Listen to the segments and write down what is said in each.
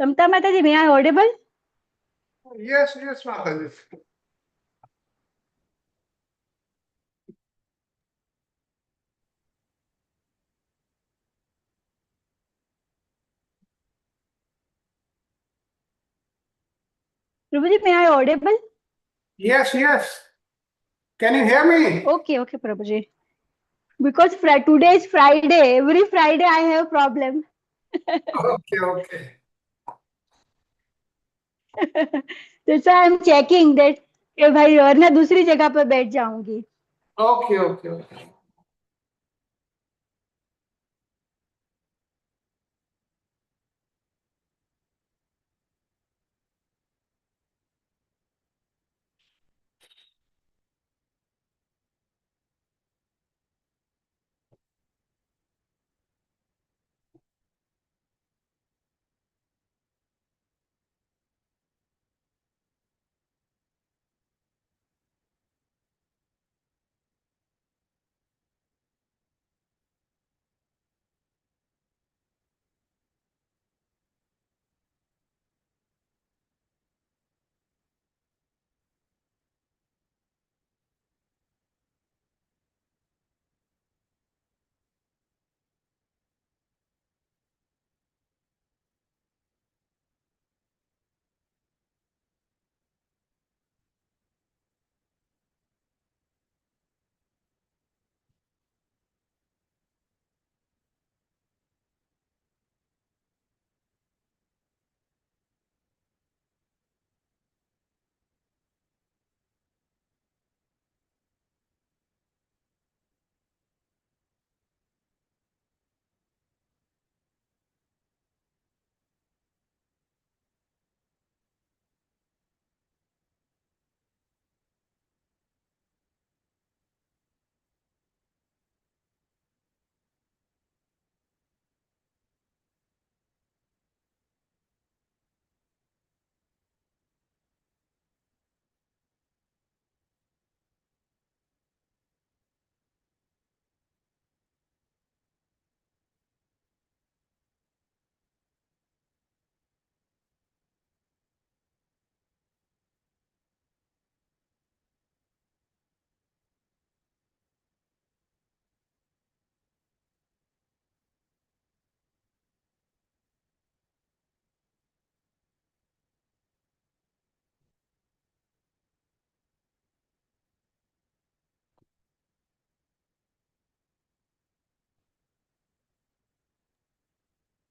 Samta Mataji, may I audible? Yes, Mataji. Prabhuji, may I audible? Yes. Can you hear me? Okay, Prabhuji. Because today is Friday. Every Friday I have problem. Okay. That's why I'm checking that कि भाई वरना दूसरी जगह पर बैठ जाऊंगी. Okay.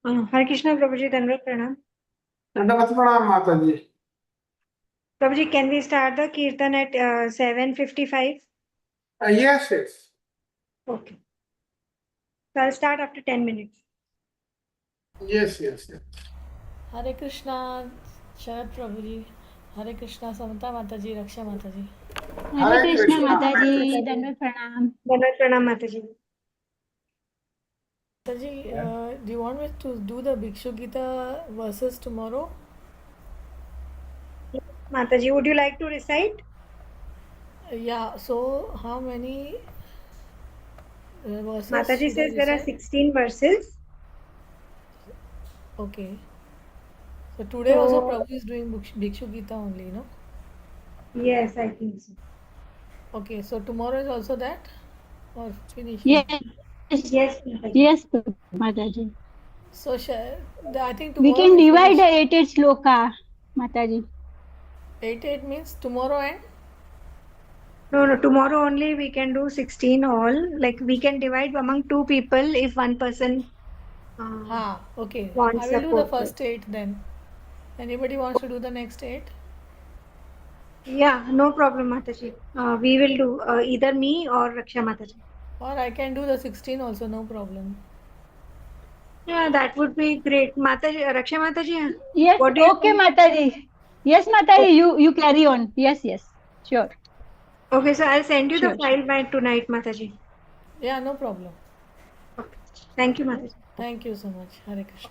Hare Krishna, Prabhuji, Dandavat Pranam. Dandavat Pranam, Mataji. Prabhuji, can we start the Kirtan at 7:55? Yes. Okay. So I'll start after 10 minutes. Yes. Hare Krishna, Sharad Prabhuji. Hare Krishna, Samanta Mataji, Raksha Mataji. Hare Krishna Krishna. Mataji, Dandavat Pranam. Dandavat Pranam, Mataji. Mataji, do you want me to do the Bhikshu Gita verses tomorrow? Mataji, would you like to recite? Yeah, so how many verses? Mataji should I says there are recite? 16 verses. Okay. So today also Prabhu is doing Bhikshu Gita only, no? Yes, I think so. Okay, so tomorrow is also that? Or finish? Yes, Yes, Mataji. yes, Mataji. So I think We tomorrow can we divide finish. the 8 sloka, Mataji. 8 means tomorrow and? No, tomorrow only we can do 16 all. Like we can divide among two people if one person Okay. I wants will do the support. first 8 then. Anybody wants to do the next 8? Yeah, no problem, Mataji. We will do either me or Raksha Mataji. Or I can do the 16 also, no problem. Yeah, that would be great. Mataji, Raksha Mataji, Yes, what do you okay, think? Mataji. Yes, Mataji, you carry on. Yes, sure. Okay, so I'll send you the Sure. file by tonight, Mataji. Yeah, no problem. Okay. Thank you, Mataji. Thank you so much. Hare Krishna.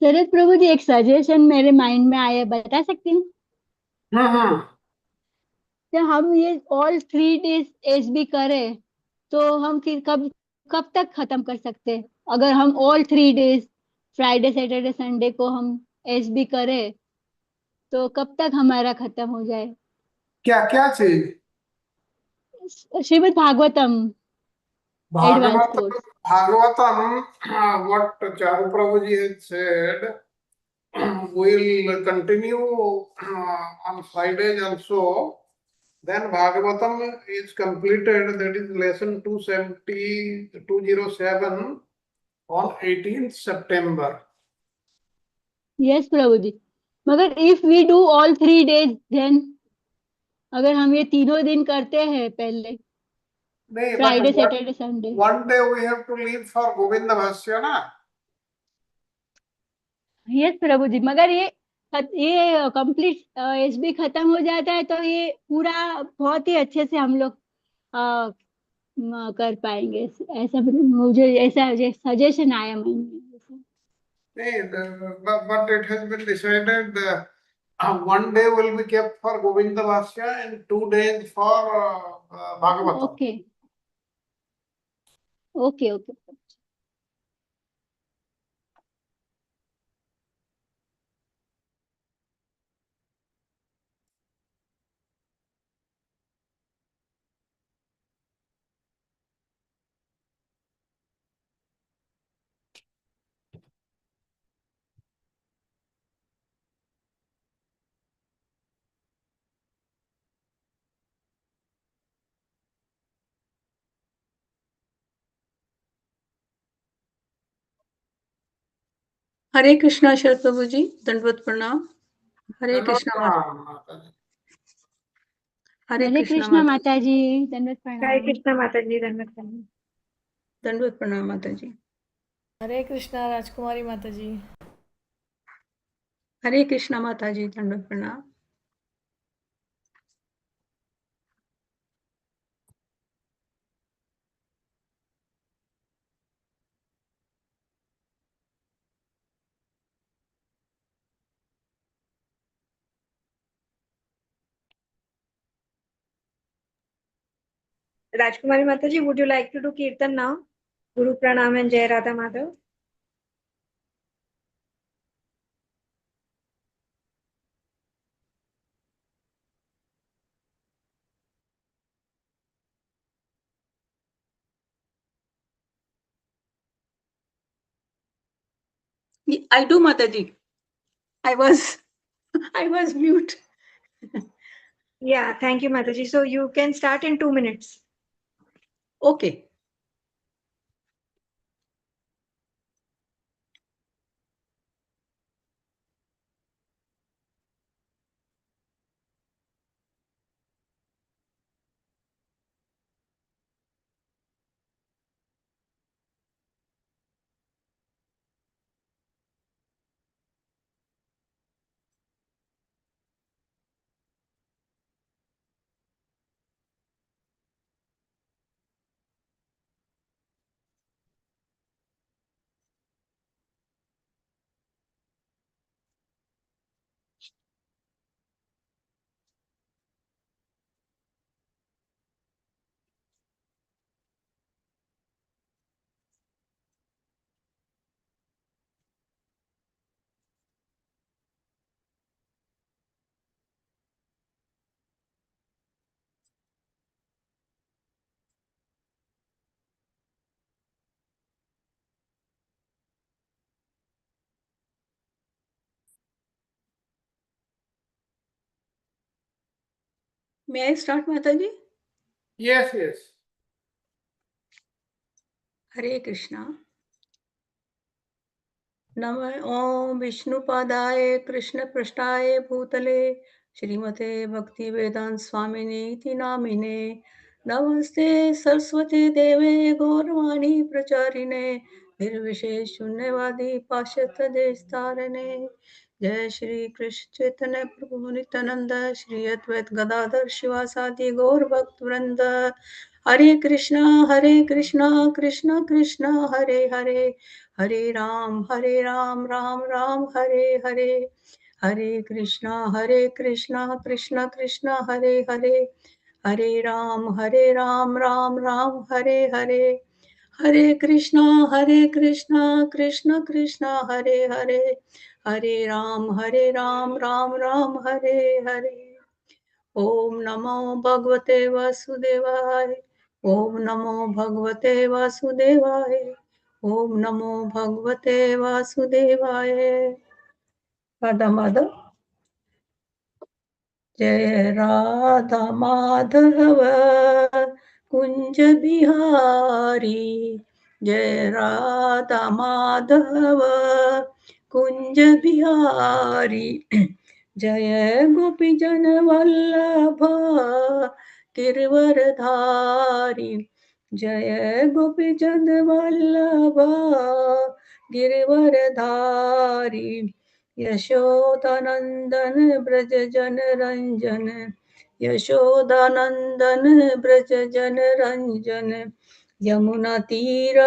शरद प्रभु जी, एक suggestion मेरे mind में आया, बता सकती हूँ? हम्म। तो हम ये ऑल 3 डेज एस बी करें तो हम फिर कब कब तक खत्म कर सकते हैं? अगर हम all 3 days Friday Saturday Sunday को हम एस बी करें तो कब तक हमारा खत्म हो जाए? क्या क्या चीज? Shrimad Bhagavatam advance Bhagavatam, course. Bhagavatam, what Charu Prabhuji had said, will continue on Fridays also. Then Bhagavatam is completed, that is lesson 207 on 18th September. Yes Prabhu ji, मगर if we do all 3 days then, अगर हम ये तीनों दिन करते हैं पहले, नहीं, but Friday Saturday Sunday. one day we have to leave for Govinda Bhasya, na? Yes Prabhu ji, मगर ये कंप्लीट एसबी खत्म हो जाता है तो ये पूरा बहुत ही अच्छे से हम लोग कर पाएंगे। ऐसा मुझे ऐसा सजेशन आया मन में ऐसा। Hey, but it has been decided one day will be kept for Govinda Bhasya and 2 days for Bhagavatam. Okay okay okay. Hare Krishna Sharad Prabhu ji, दंडवत प्रणाम। हरे कृष्णा माता, हरे हरे कृष्णा कृष्णा माता, माता जी, दंडवत Hare प्रणाम। Krishna Mataji, Dhanvat Pranam. दंडवत प्रणाम माता जी। हरे कृष्णा राजकुमारी माता जी। हरे कृष्णा माता जी, दंडवत प्रणाम। Rajkumari Mataji, would you like to do Kirtan now? Guru Pranam and Jai Radha Madhav. I do माता जी। I was mute. Yeah, thank you, Mataji. So you can start in 2 minutes. Okay. May I start माता जी? Yes, yes. हरे कृष्णा। नमः ओम विष्णुपादाय कृष्ण पृष्ठाय भूतले श्रीमते भक्ति वेदांत स्वामिने इति नामिने नमस्ते सरस्वती देवे गौरवाणी प्रचारिणे निर्विशेष शून्यवादी पाश्चात्य देशतारणे जय श्री कृष्ण चैतन्य प्रभु नित्यानंद श्री अद्वैत गदाधर शिवासादि गौर भक्त वृंद Hare Krishna, Krishna Krishna, Hare Hare, Hare Ram, Ram Ram, Hare Hare, Hare Krishna, Krishna Krishna, Hare Hare, Hare Ram, Ram Ram, Hare Hare, Hare Krishna, Krishna Krishna, Hare Hare, Hare Ram, Ram Ram, Hare Hare. Om Namo Bhagavate Vasudevaya. Om Namo Bhagavate Vasudevaya. Om Namo Bhagavate Vasudevaya. Radha Madhav. जय राधा माधव कुंज बिहारी, जय राधा माधव कुंज बिहारी, जय गोपी जन वल्लभ गिरवरधारी, जय गोपी जन वल्लभ गिरवरधारी, यशोदानंदन ब्रज जन रंजन, यशोदानंदन ब्रज जन रंजन, यमुना तीर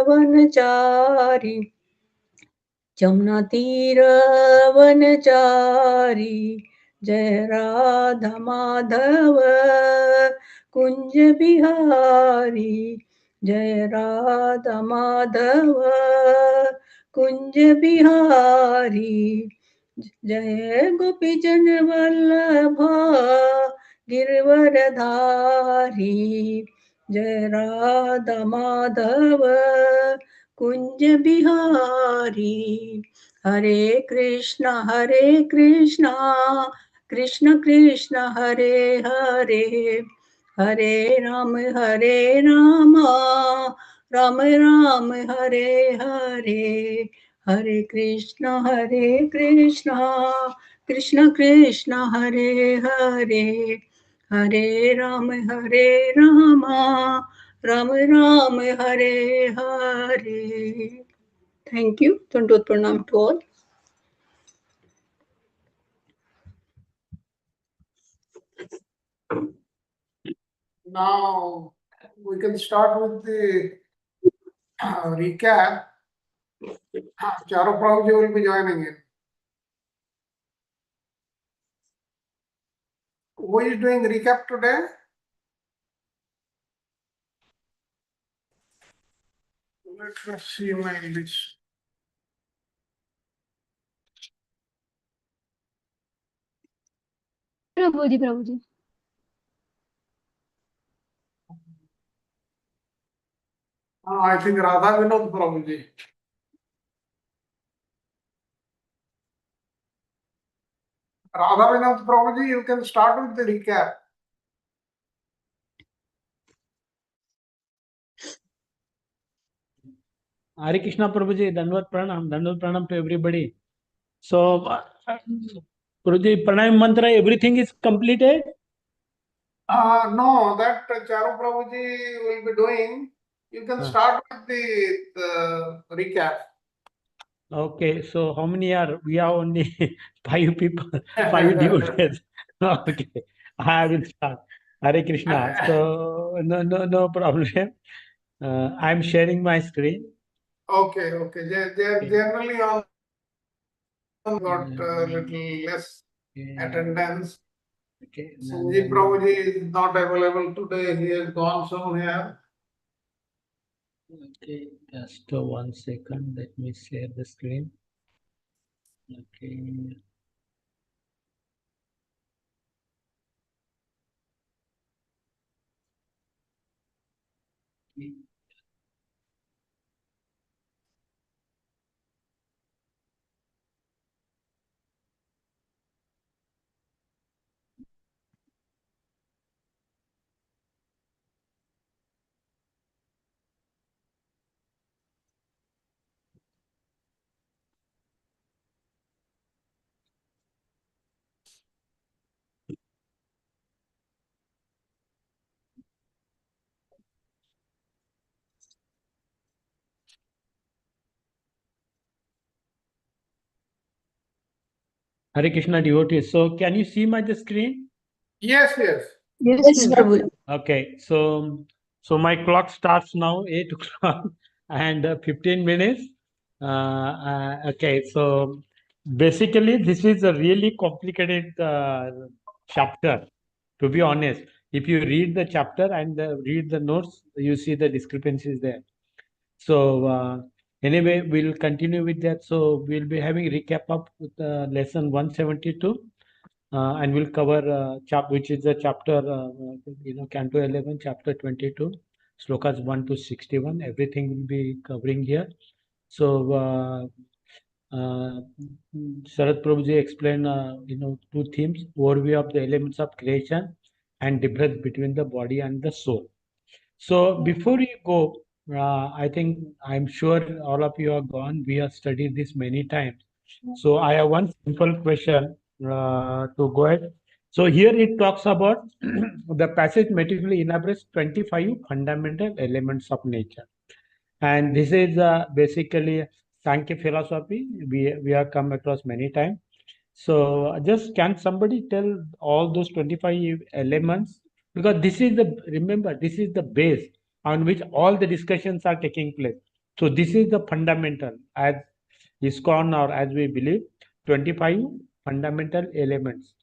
वनचारी, जमुना तीर वनचारी, जय राधा माधव कुंज बिहारी, जय राधा माधव कुंज बिहारी, जय गोपी जन वल्लभ गिरवरधारी, जय राधा माधव कुंज बिहारी, हरे कृष्णा कृष्ण कृष्ण हरे हरे, हरे राम राम राम हरे हरे, हरे कृष्णा कृष्ण कृष्ण हरे हरे, हरे Ram Ram Ram Hare Hare. Thank you. Dandot pranam to all. Now we can start with the recap. Charu Prabhuji will be joining in. Who is doing recap today? Let us see my list. Prabhu ji, Prabhu ji. I think Radha Vinod Prabhuji. Radha Vinod Prabhuji, you can start with the recap. Hare Krishna Prabhuji, Dandvat Pranam to everybody. So, Prabhuji, Pranam mantra, everything is completed? No, that Charu Prabhuji will be doing. You can start with the recap. Okay, so how many are? We are only 5 people, 5 devotees. Okay, I will start. Hare Krishna. So, no problem. I'm sharing my screen. Okay. They are generally all got little less attendance. Okay. Sanjeev Prabhuji is not available today. He has gone somewhere. Okay, just 1 second. Let me share the screen. Okay. Hare Krishna devotees. So can you see my the screen? Yes. Yes, Prabhu. Okay. So So my clock starts now 8 o'clock and 15 minutes. Okay, so basically this is a really complicated chapter. To be honest, if you read the chapter and read the notes, you see the discrepancies there. So anyway, we'll continue with that. So we'll be having recap of lesson 172. And we'll cover which is the chapter, Canto 11, chapter 22, slokas 1 to 61. Everything will be covering here. So, Sarath Prabhuji explained, two themes: overview of the elements of creation and difference between the body and the soul. So, before you go, I think I'm sure all of you are gone. We have studied this many times. So, I have one simple question to go ahead. So, here it talks about the passage meticulously elaborates 25 fundamental elements of nature. And this is basically Sankhya philosophy. We have come across many times. So just can somebody tell all those 25 elements? Because this is the, remember, this is the base on which all the discussions are taking place. So this is the fundamental, as ISKCON or as we believe, 25 fundamental elements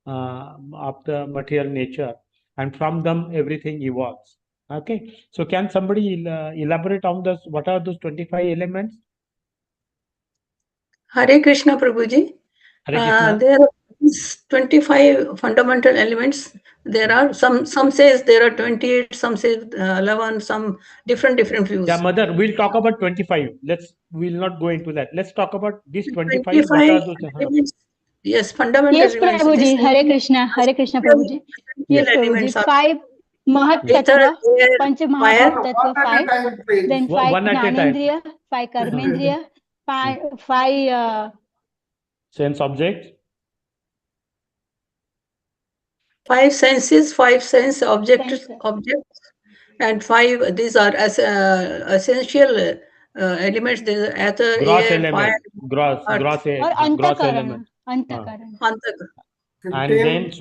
of the material nature, and from them everything evolves. Okay, so can somebody elaborate on this? What are those 25 elements? Hare Krishna Prabhuji. Hare Krishna. There are 25 fundamental elements. There are some says there are 28, some says 11, some different views. Yeah, mother, we'll talk about 25. We'll not go into that. Let's talk about these 25. 25 What are those? elements. Yes, fundamental Yes, elements. Prabhuji. Hare Krishna, Prabhuji. Yes, elements Prabhuji. are 5 Mahat ether, Tattva, air, Panch fire. Mahat Tattva, One at a 5. time, please. Then 5 One at a time. Jnanendriya, 5 Karmendriya, 5 Sense objects. 5 senses, 5 sense objects, sense. and 5. These are essential elements. There are ether, Gross air, fire, element. Gross और gross अंतःकरण element. अंतःकरण antaka. And 15. then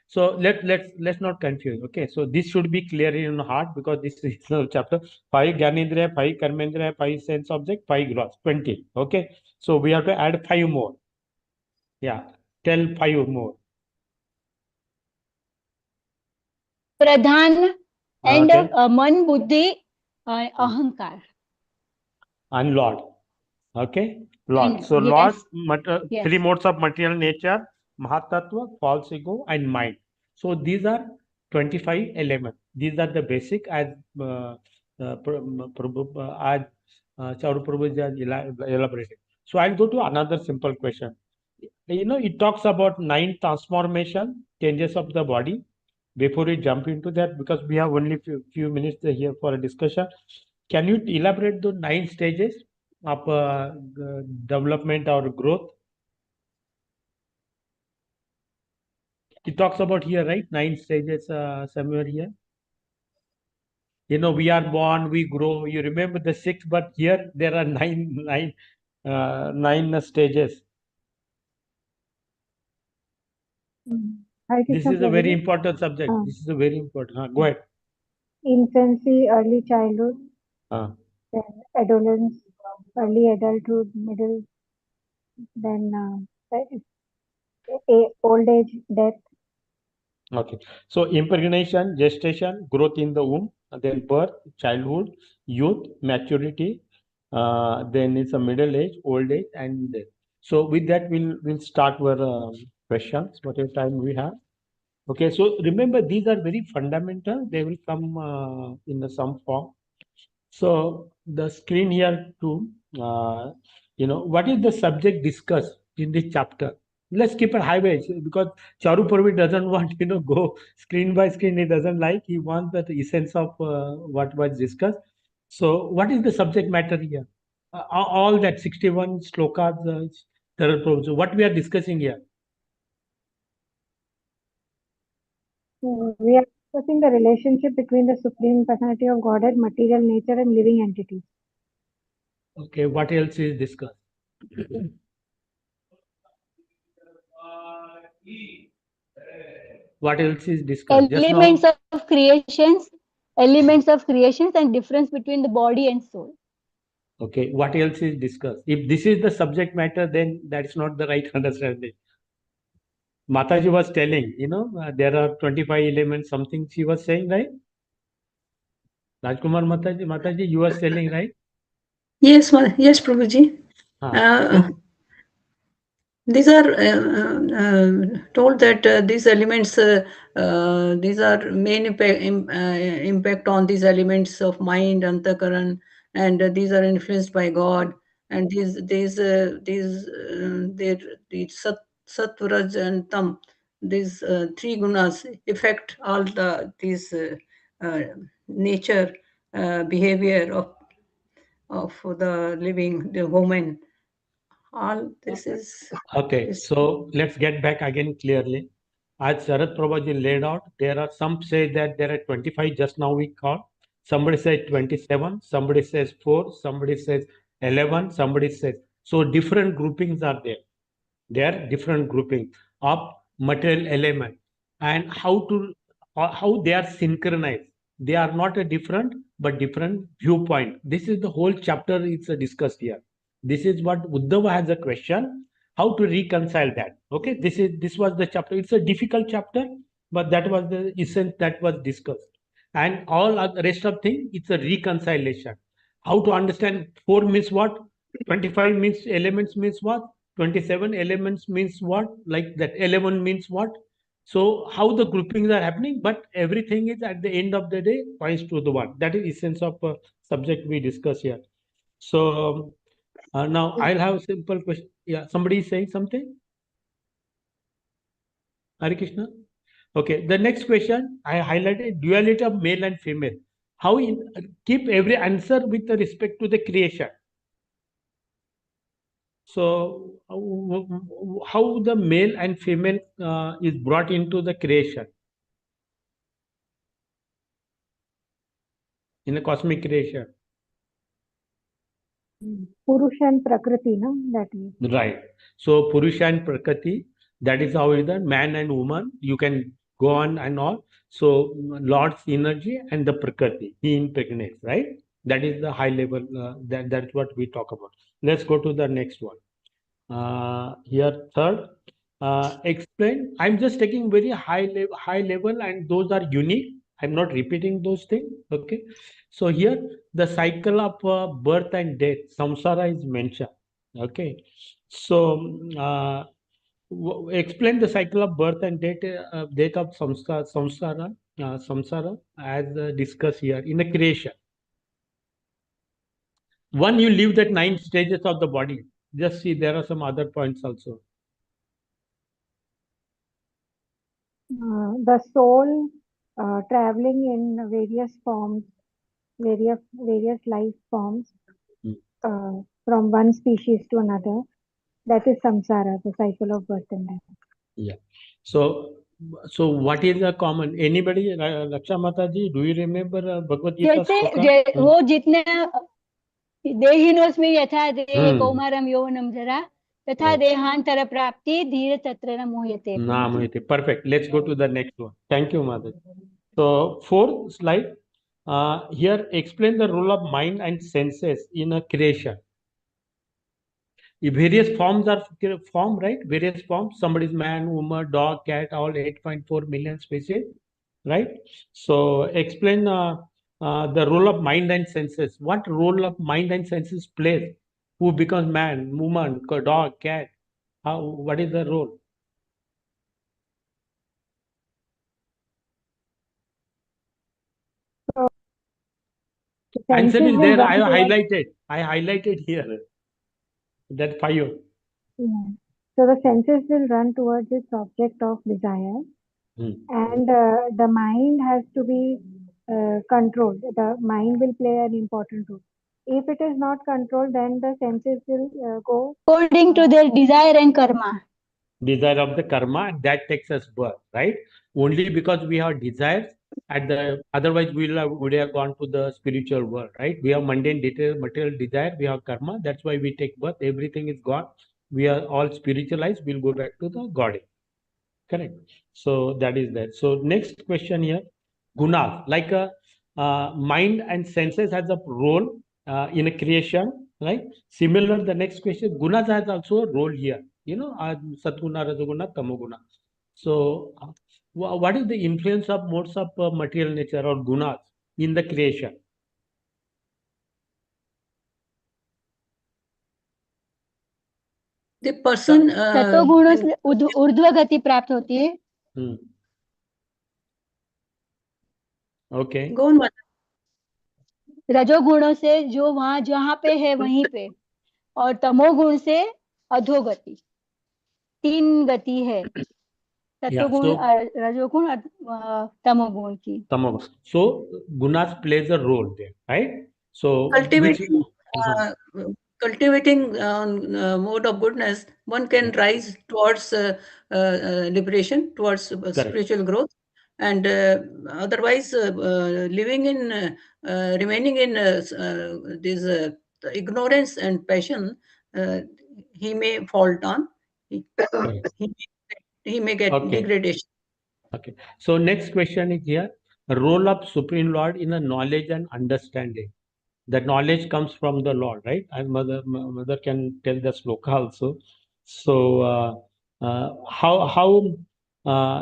so let's not confuse. Okay, so this should be clear in heart, because this is chapter 5 Gyanendriya, 5 Karmendriya, 5 sense object, 5 gross, 20. Okay, so we have to add 5 more. Yeah, tell 5 more. Pradhan and Okay. मन बुद्धि अहंकार And Lord. Okay, Lord. and So Lord, yes, three modes of material nature: Mahatattva, false ego, and mind. So these are 25 elements. These are the basic, as Charu Prabhu has elaborated. So I'll go to another simple question. It talks about 9 transformation changes of the body. Before we jump into that, because we have only few minutes here for a discussion, can you elaborate the 9 stages of development or growth? It talks about here, right? 9 stages somewhere here. We are born, we grow. You remember the 6, but here there are nine stages. This is a very important subject. This is a very important. Go ahead. Infancy, early childhood, Uh, then adolescence, early adulthood, middle, then old age, death. Okay. So impregnation, gestation, growth in the womb, then birth, childhood, youth, maturity, then it's a middle age, old age, and death. So with that, we'll start our questions, whatever time we have. Okay. So remember, these are very fundamental. They will come in some form. So the screen here too, what is the subject discussed in this chapter? Let's keep it highway, because Charu Purvi doesn't want, go screen by screen. He doesn't like. He wants the essence of what was discussed. So what is the subject matter here? All that 61 slokas, what we are discussing here? We are discussing the relationship between the Supreme Personality of Godhead, material nature, and living entities. Okay, what else is discussed? What else is discussed? Just now, elements of creations elements of creations and difference between the body and soul. Okay, what else is discussed? If this is the subject matter, then that is not the right understanding. Mataji was telling, there are 25 elements, something she was saying, right? Rajkumar Mataji, you were telling, right? Yes, yes, Prabhuji. So, These are told that these elements, these are main impact on these elements of mind, antakaran, and these are influenced by God. And these sattvaraj and tam, these three gunas affect all these uh, nature behavior of the living, the woman. All this is. okay, so let's get back again clearly. As Sharat Prabhuji laid out, there are some say that there are 25, just now we called. Somebody says 27, somebody says 4, somebody says 11, somebody says. So different groupings are there. There are different groupings of material element and how they are synchronized. They are not a different but different viewpoint. This is the whole chapter is discussed here. This is what Uddhava has a question, how to reconcile that. Okay, this was the chapter. It's a difficult chapter, but that was the essence that was discussed. And all the rest of thing, it's a reconciliation. How to understand 4 means what, 25 means elements means what, 27 elements means what, like that 11 means what. So how the groupings are happening, but everything is at the end of the day points to the one. That is essence of subject we discuss here. So now I'll have a simple question. Yeah, somebody is saying something. Hare Krishna. Okay, the next question I highlighted duality of male and female. How keep every answer with respect to the creation. So, how the male and female is brought into the creation in the cosmic creation, Purusha and Prakriti, no? That is. right? So, Purusha and Prakriti, that is how is the man and woman. You can go on and all. So, Lord's energy and the Prakriti, he impregnates, right? That is the high level. That's what we talk about. Let's go to the next one. Here, third. Explain. I'm just taking very high level, and those are unique. I'm not repeating those things. Okay. So here the cycle of birth and death, samsara is mentioned. Okay. So explain the cycle of birth and death of samsara as discussed here in the creation. One, you leave that 9 stages of the body. Just see, there are some other points also. The soul traveling in various forms, various life forms, Hmm. from one species to another. That is samsara, the cycle of birth and death. Yeah. So, what is the common? Anybody, Raksha Mata ji, do you remember Bhagavad Gita sloka? वो जितने देहिनोस्मि यथा देहे Hmm. कौमारम यौवनम जरा तथा देहांतर प्राप्ति धीरे तत्र न मोह्यते. Namayate. Perfect. Let's go to the next one. Thank you, Mata. So, fourth slide. Here, explain the role of mind and senses in a creation. Various forms are formed, right? Various forms. Somebody is man, woman, dog, cat, all 8.4 million species, right? So explain the role of mind and senses. What role of mind and senses plays? Who becomes man, woman, dog, cat? How? What is the role? So the Answer senses is will there. run I have towards, highlighted. I highlighted here. That 5. yeah. So the senses will run towards its object of desire, Hmm. and the mind has to be controlled. The mind will play an important role. If it is not controlled, then the senses will go According to their desire and karma. Desire of the karma that takes us birth, right? Only because we have desires at the otherwise would have gone to the spiritual world, right? We have mundane material desire, we have karma, that's why we take birth. Everything is God. We are all spiritualized, we'll go back to the God. Correct. So that is that. So next question here, gunas, like mind and senses has a role in a creation, right? Similar, the next question, gunas has also a role here. Satguna, Rajoguna, Tamoguna. So, what is the influence of modes of material nature or gunas in the creation? The person सतोगुणों से ऊर्ध्व गति प्राप्त होती है. Okay. go on, Mata. रजोगुणों से जो वहां जहाँ पे है वहीं पे, और तमोगुण से अधोगति. 3 गति है Yeah, सत्वगुण, so रजोगुण और तमोगुण की. tamoguna. So gunas plays a role there, right? So which Cultivating, cultivating mode of goodness, one can rise towards liberation, towards correct. spiritual growth, and otherwise living in, remaining in this ignorance and passion, he may fall down. Correct. He may get Okay. degradation. Okay. So next question is here. Role of Supreme Lord in a knowledge and understanding. The knowledge comes from the Lord, right? And mother can tell the sloka also. So how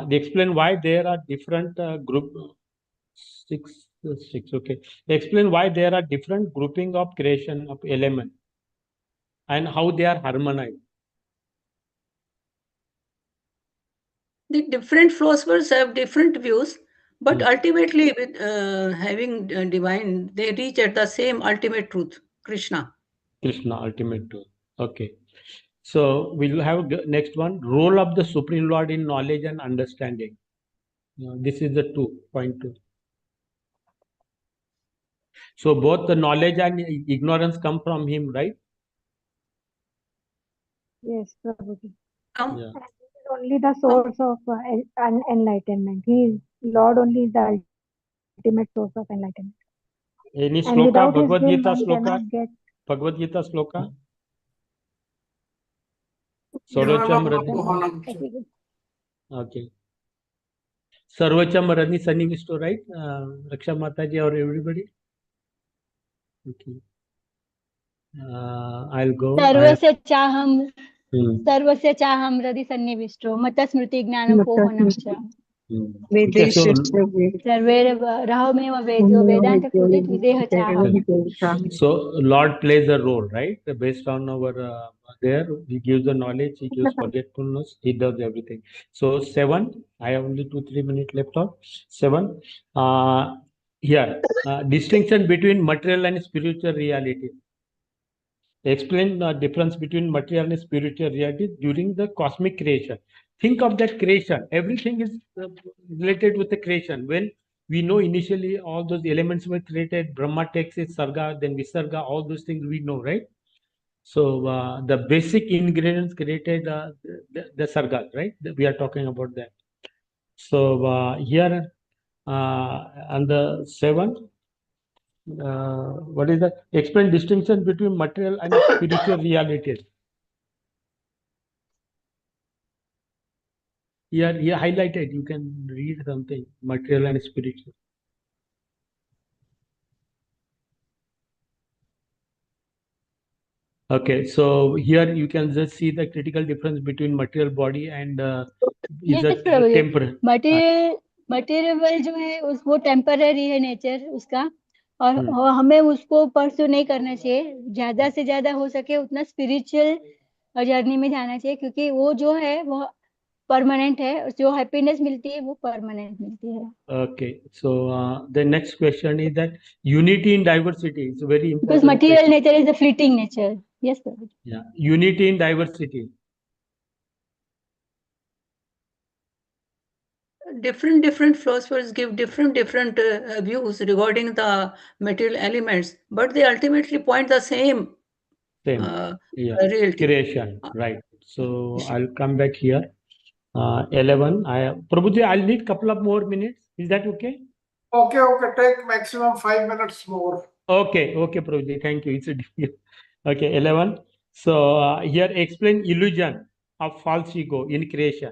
they explain why there are different group six. Okay, they explain why there are different grouping of creation of element and how they are harmonized. The different philosophers have different views, but ultimately, with having divine, they reach at the same ultimate truth, Krishna. Krishna, ultimate truth. Okay. So we will have next one. Role of the Supreme Lord in knowledge and understanding. This is the 2.2. So both the knowledge and ignorance come from him, right? Yes, Prabhuji. Yeah. And he is only the source of enlightenment. He is Lord only is the ultimate source of enlightenment. Any And sloka, without his Bhagavad will, Gita one sloka? cannot get. Bhagavad Gita sloka? Jnanam Sarvacham Radhi. Mohanam. Okay. Sarvacham Radhi Sannivisto, right? Raksha Mataji or everybody? Okay. I'll go. सर्वस्य चाहम हृदि सन्निविष्टो मत स्मृति ज्ञान पोहनम च. Okay, so सर्वे राहमेव वेद्यो वेदांत कृतित विदेह चाहम. so Lord plays a role, right? Based on our there, He gives the knowledge, He gives forgetfulness, He does everything. So 7, I have only 2-3 minutes left of 7. Here, distinction between material and spiritual reality. Explain the difference between material and spiritual reality during the cosmic creation. Think of that creation. Everything is related with the creation. When we know initially all those elements were created, Brahma takes it, Sarga, then Visarga, all those things we know, right? So the basic ingredients created the Sargas, right? We are talking about that. So here on the 7th, what is the explain distinction between material and spiritual realities? Here highlighted. You can read something material and spiritual. Okay, so here you can just see the critical difference between material body and is a temporary. Material जो है वो temporary है nature उसका, और हमें उसको pursue नहीं करना चाहिए. ज्यादा से ज्यादा हो सके उतना स्पिरिचुअल जर्नी में जाना चाहिए, क्योंकि वो जो है वो परमानेंट है. जो हैप्पीनेस मिलती है वो परमानेंट मिलती है. Okay, so the next question is that unity in diversity is very important. Because material nature is a fleeting nature. Yes, sir. Yeah, unity in diversity. Different philosophers give different views regarding the material elements, but they ultimately point the same reality. Creation, right? So I'll come back here. 11. Prabhuji, I'll need couple of more minutes. Is that okay? Okay, take maximum 5 minutes more. Okay, Prabhuji, thank you. It's a okay, 11. So here explain illusion of false ego in creation.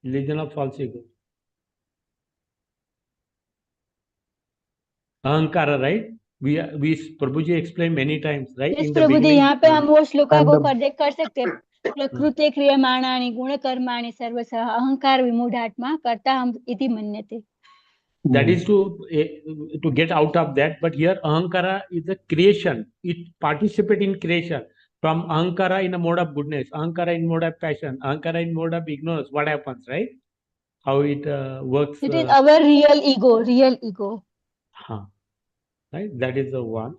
Illusion of false ego. Ahankara, right? We Prabhuji explained many times, right? Yes In the Prabhu ji, beginning. यहाँ पे हम वो shloka And को the कर सकते हैं। प्रकृते क्रियमाणानि गुणकर्माणि सर्वशः अहंकार विमूढ़ात्मा कर्ता हम इति मन्यते। That is to get out of that. But here Ahankara is a creation. It participate in creation. From Ahankara in a mode of goodness, Ahankara in mode of passion, Ahankara in mode of ignorance. What happens, right? How it works. It is our real ego. Right? That is the one.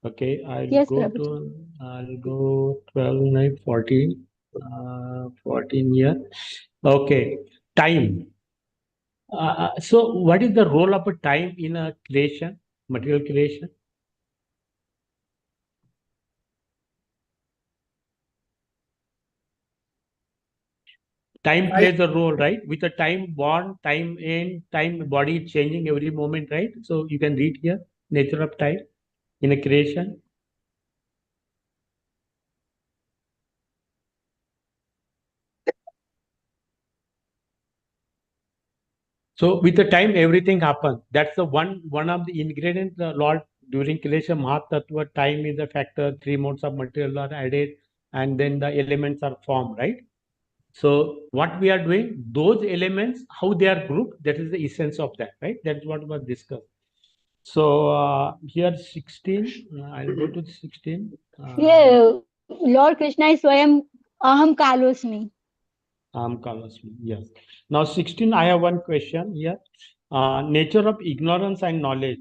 Okay, Yes, Prabhuji. I'll go 12, 9, 14, 14 here. Okay, time. So what is the role of a time in a creation, material creation? Time plays a role, right? With a time born, time end, time body changing every moment, right? So you can read here, nature of time in a creation. So with the time, everything happens. That's the one of the ingredients the Lord during creation Mahatattva, time is a factor, three modes of material are added, and then the elements are formed, right? So what we are doing, those elements, how they are grouped, that is the essence of that, right? That's what was discussed. So here 16, I'll go to 16. ये Lord Krishna is स्वयं अहम कालोस्मि. Kalasmi, yes. Now 16, I have one question here. Nature of ignorance and knowledge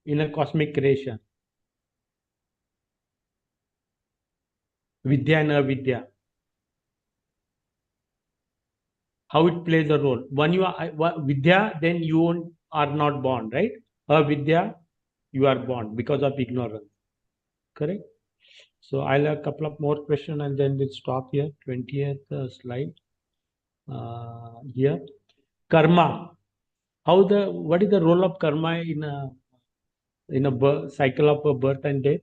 in a cosmic creation. Vidya and avidya. How it plays a role. When you are vidya, then you are not born, right? Avidya, you are born because of ignorance. Correct? So I'll have a couple of more questions and then we'll stop here. 20th slide. Here. Karma. What is the role of karma in a cycle of a birth and death?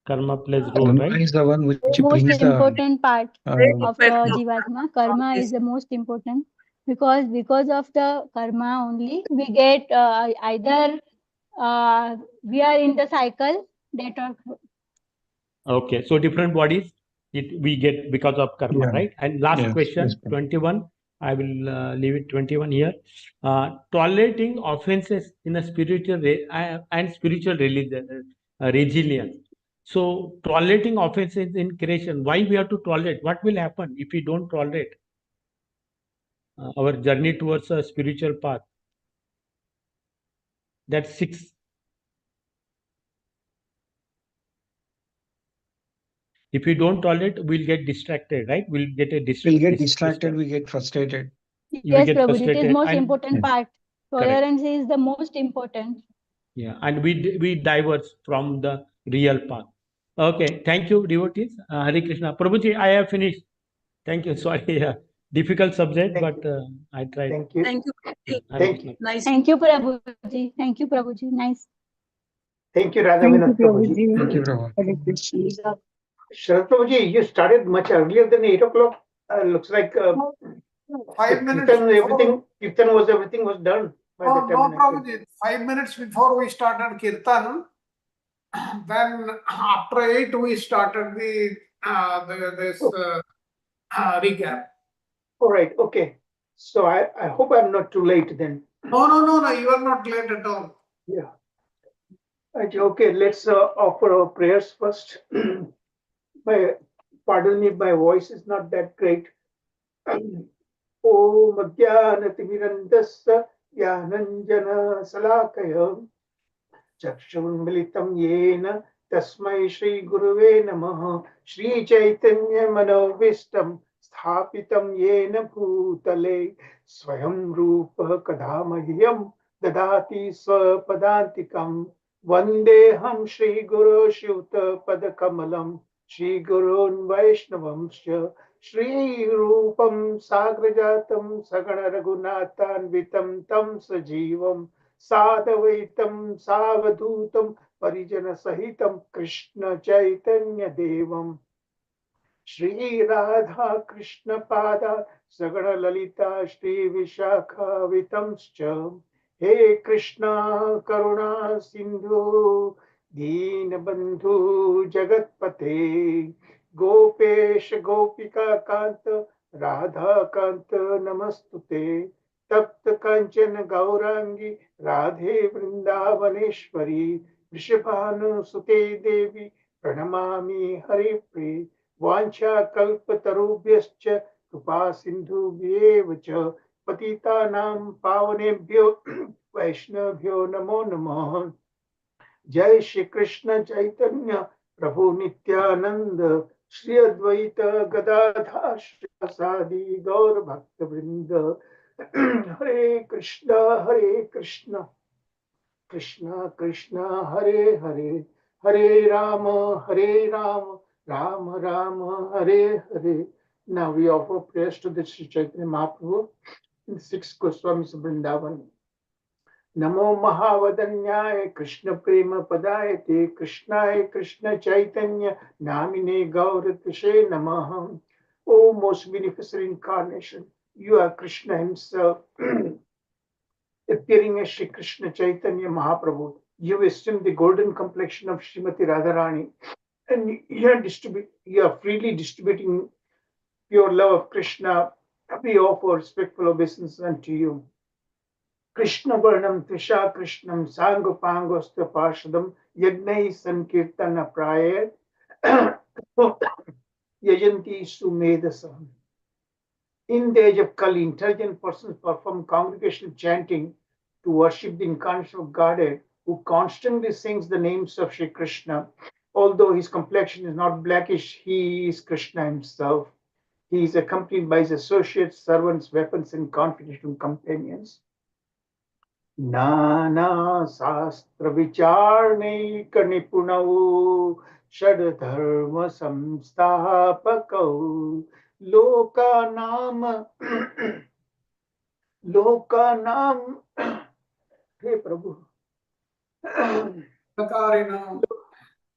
Karma plays role, Karma right? is the one which The most brings the important part Great of impact the of Jivatma, karma this. is the most important because of the karma only we get either we are in the cycle that or Okay, so different bodies we get because of karma, yeah. right? And last Yes, question, yes, 21. I will leave it 21 here. Tolerating offenses in a spiritual and spiritual religion, resilience. So tolerating offenses in creation. Why we have to tolerate? What will happen if we don't tolerate our journey towards a spiritual path? That's 6. If we don't tolerate, we'll get distracted, right? We'll get a We'll get distracted, we get frustrated. we yes, get Prabhuji, it is frustrated most and important Yes. part. correct. Tolerance is the most important. Yeah, and we diverge from the real path. Okay, thank you, devotees. Hare Krishna. Prabhuji, I have finished. Thank you. Sorry, yeah. Difficult subject, Thank but I tried. thank you. Thank you. Hare Thank Krishna. Nice. Thank you, Prabhuji. Thank you, Prabhuji. Nice. Thank you, Radhavinath Prabhuji. Thank you, Prabhu. Sharad Prabhuji, you started much earlier than 8 o'clock. Looks like 5 minutes. Everything was done by the time. No, Prabhuji. 5 minutes before we started Kirtan, then after 8 we started this recap. All right, okay. So I hope I'm not too late then. No, you are not late at all. Yeah. Okay, let's offer our prayers first. Pardon me, my voice is not that great. Om Ajnanatimirandasya Jnananjana Salakaya Chakshurmilitam Yena Tasmai Shri Guruve Namaha Shri Chaitanya Manovistam Sthapitam Yena Bhutale Swayam Rupa Kadamahyam Dadati Swapadantikam Vandeham Shri Guru Shuta Padakamalam Shri Gurun Vaishnavamsya Shri Rupam Sagrajatam Sagana Raghunathan Tam Sajivam Sadavaitam Savadutam Parijana Sahitam Krishna Chaitanya Devam Shri Radha Krishna Pada Sagara Lalita Shri Vishakha Vitamscha He Krishna Karuna Sindhu Deen Bandhu Jagatpate Gopesh Gopika Kanta Radha Kanta Namastute Tapta Kanchan Gaurangi Radhe Vrindavaneshwari Vrishabhanu Sute Devi Pranamami Hari Pri Vancha kalpatarubhyascha कृपा सिंधुभ्येव च पतितानां पावनेभ्यो वैष्णवभ्यो नमो नमः जय श्री कृष्ण चैतन्य प्रभु नित्यानंद श्री अद्वैत गदाधर श्रीवासादि गौर भक्त वृंद हरे Krishna Krishna Krishna Hare Hare Hare Ram Ram Ram Hare Hare. Now we offer prayers to the Sri Chaitanya Mahaprabhu in 6 Goswamis of Vrindavan. नमो महावदन्याय कृष्ण प्रेम पदायते कृष्णाय कृष्ण चैतन्य नामिने गौरतुषे नमः. O most beneficent incarnation, you are Krishna himself appearing as Shri Krishna Chaitanya Mahaprabhu. You assume the golden complexion of Srimati Radharani and you are freely distributing pure love of Krishna. We offer respectful obeisance unto you. Krishna Varnam Trisha Krishnam Sangopangostha Parshadam Yagnai Sankirtana Prayer Yajanti Sumedasam. In the age of Kali, intelligent persons perform congregational chanting to worship the incarnation of Godhead, who constantly sings the names of Shri Krishna. Although his complexion is not blackish, he is Krishna himself. He is accompanied by his associates, servants, weapons, and confidential companions. Nana Sastra Vicharnai Kanipunau Shadharma Samstapakau Lokanam Lokanam Hey Prabhu Takarina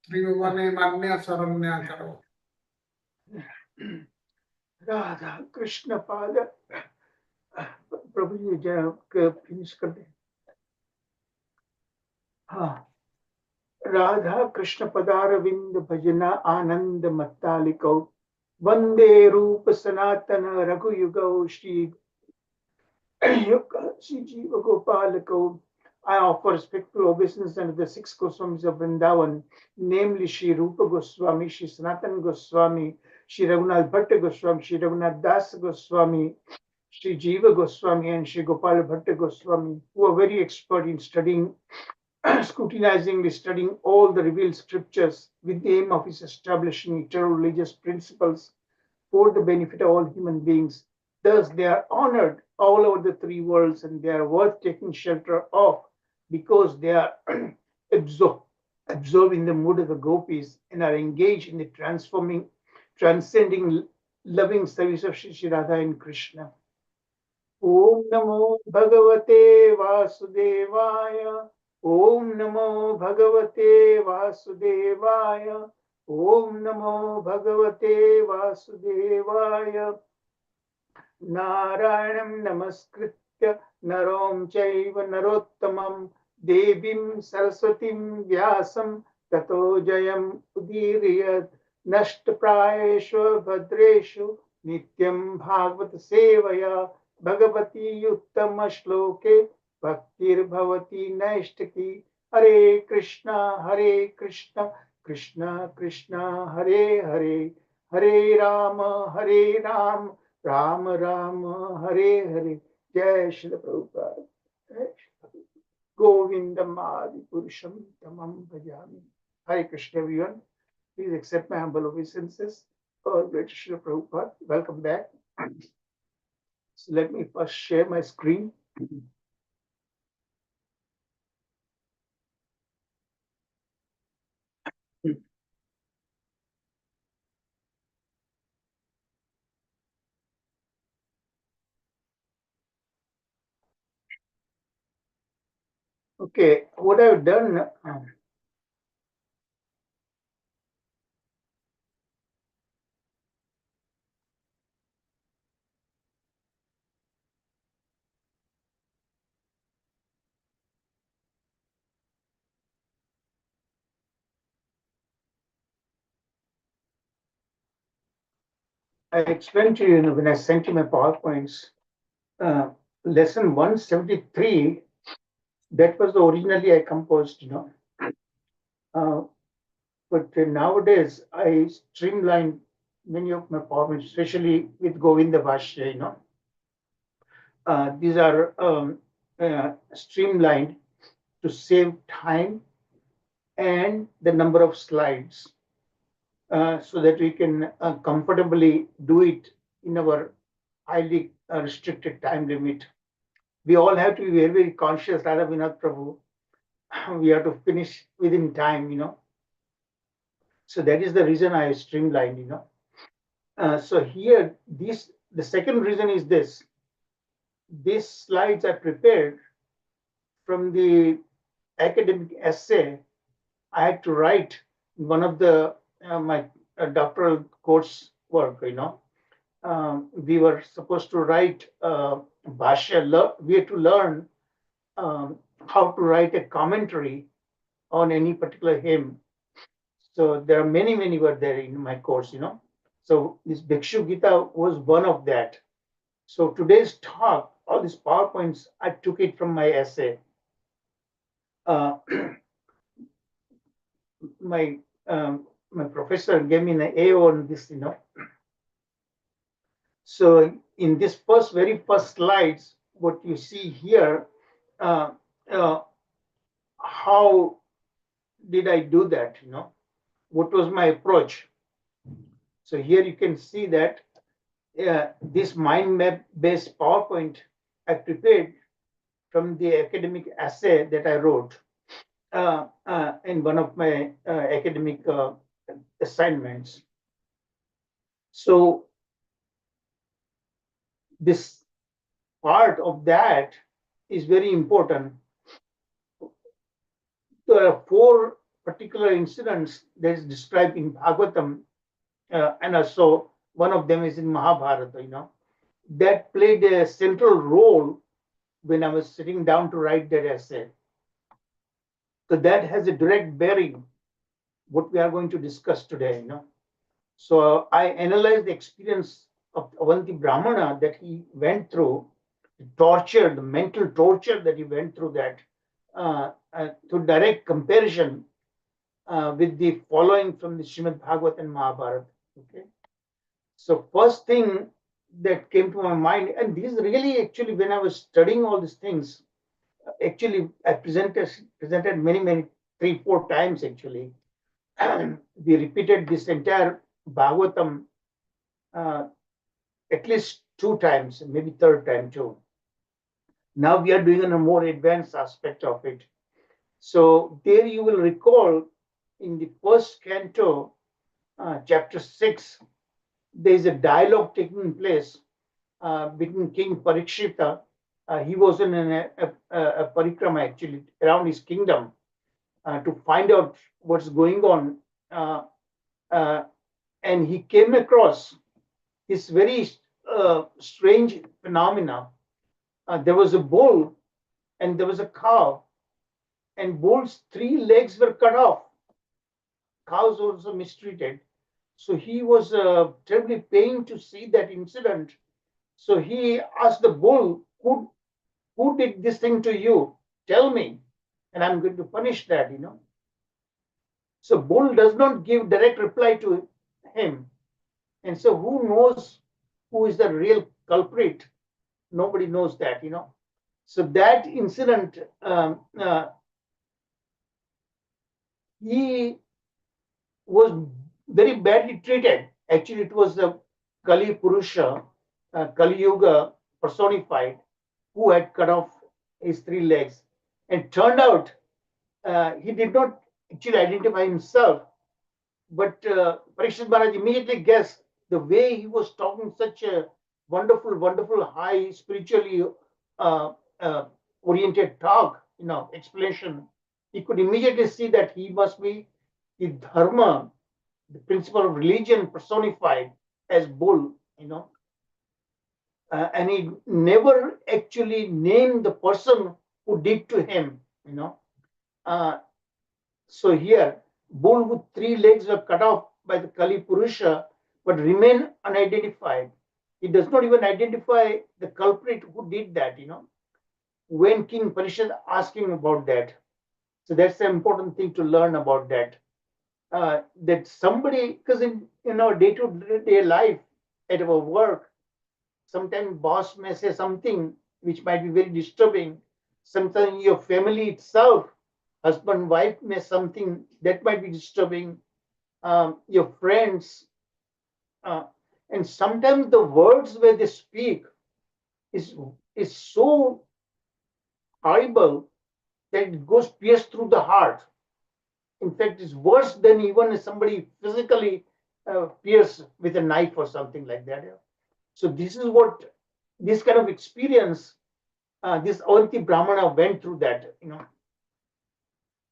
Trivane Magna Saranya Karo Radha Krishna Pada Prabhu you finish कर दे. हाँ राधा कृष्ण पदारविंद भजना आनंद मत्तालिकौ वंदे रूप सनातन रघुयुगौ Shri Jiva Gopalako. I offer respectful obeisance unto the 6 Goswamis of Vrindavan, namely Shri Rupa Goswami, Shri Sanatan Goswami, Shri Raghunath Bhatta Goswami, Shri Raghunath Das Goswami, Shri Jiva Goswami, and Shri Gopal Bhatta Goswami, who are very expert in studying, scrutinizingly studying all the revealed scriptures with the aim of establishing eternal religious principles for the benefit of all human beings. Thus, they are honored all over the 3 worlds and they are worth taking shelter of because they are absorbed in the mood of the gopis and are engaged in the transcending, loving service of Shri Radha and Krishna. Om Namo Bhagavate Vasudevaya. Om Namo Bhagavate Vasudevaya. Om Namo Bhagavate Vasudevaya. Narayanam Namaskritya Narom Chaiva Narottamam Devim Saraswatim Vyasam Tato Jayam Udiriyat Nashtaprayeshu Bhadreshu Nityam Bhagavata Sevaya Bhagavati Uttama Shloke Bhaktir Bhavati Naishtaki. Hare Krishna Krishna Krishna Hare Hare Hare Ram Ram Ram Hare Hare. Jai Shri Prabhupada. Govindam Adi Purusham Tamam Bhajami. Hare Krishna everyone. Please accept my humble obeisances. Oh, great Shri Prabhupada. Welcome back. So let me first share my screen. Okay, what I've done, I explained to you, when I sent you my PowerPoints, lesson 173, that was originally I composed, but nowadays I streamlined many of my PowerPoints, especially with Govinda Bhashya, these are streamlined to save time and the number of slides, so that we can comfortably do it in our highly restricted time limit. We all have to be very, very conscious, Radha Vinod Prabhu. We have to finish within time, So that is the reason I streamlined, So here, the second reason is this. These slides are prepared from the academic essay I had to write one of the my doctoral course work. We were supposed to write Bhashya. We had to learn how to write a commentary on any particular hymn. So there are many were there in my course. So this Bhikshu Gita was one of that. So today's talk, all these PowerPoints, I took it from my essay. My professor gave me an A on this, So in this very first slides, what you see here, how did I do that? What was my approach? So here you can see that this mind map based PowerPoint I prepared from the academic essay that I wrote in one of my academic assignments. So this part of that is very important. There are 4 particular incidents that is described in Bhagavatam, and also one of them is in Mahabharata, that played a central role when I was sitting down to write that essay. So that has a direct bearing what we are going to discuss today, So I analyzed the experience of Avanti Brahmana that he went through, the mental torture that he went through, that to direct comparison with the following from the Srimad Bhagavat and Mahabharata. Okay. So first thing that came to my mind, and this really actually when I was studying all these things, actually I presented many 3-4 times actually. We repeated this entire Bhagavatam at least 2 times, maybe 3rd time too. Now we are doing a more advanced aspect of it. So there you will recall in the first canto, chapter 6, there is a dialogue taking place between King Parikshita. He was in a parikrama actually around his kingdom to find out what's going on. And he came across this very strange phenomena. There was a bull and there was a cow, and bull's 3 legs were cut off. Cows also mistreated. So he was terribly pained to see that incident. So he asked the bull, who did this thing to you? Tell me, and I'm going to punish that, So bull does not give direct reply to him. And so who knows who is the real culprit? Nobody knows that, So that incident, he was very badly treated. Actually, it was the Kali Purusha, Kali Yuga personified, who had cut off his 3 legs. And turned out he did not actually identify himself, but Parikshit Maharaj immediately guessed the way he was talking such a wonderful, high, spiritually oriented talk, explanation. He could immediately see that he must be the dharma, the principle of religion personified as bull, and he never actually named the person who did to him, So here, bull with 3 legs were cut off by the Kali Purusha but remain unidentified. He does not even identify the culprit who did that, when King Parishad asked him about that. So that's the important thing to learn about that. That somebody, because in our day-to-day life at our work, sometimes boss may say something which might be very disturbing. Sometimes your family itself, husband, wife, may something that might be disturbing. Your friends, uh, and sometimes the words where they speak is is so horrible that it goes pierced through the heart. In fact, it's worse than even if somebody physically pierce with a knife or something like that. So this is what this kind of experience this Avanti Brahmana went through that.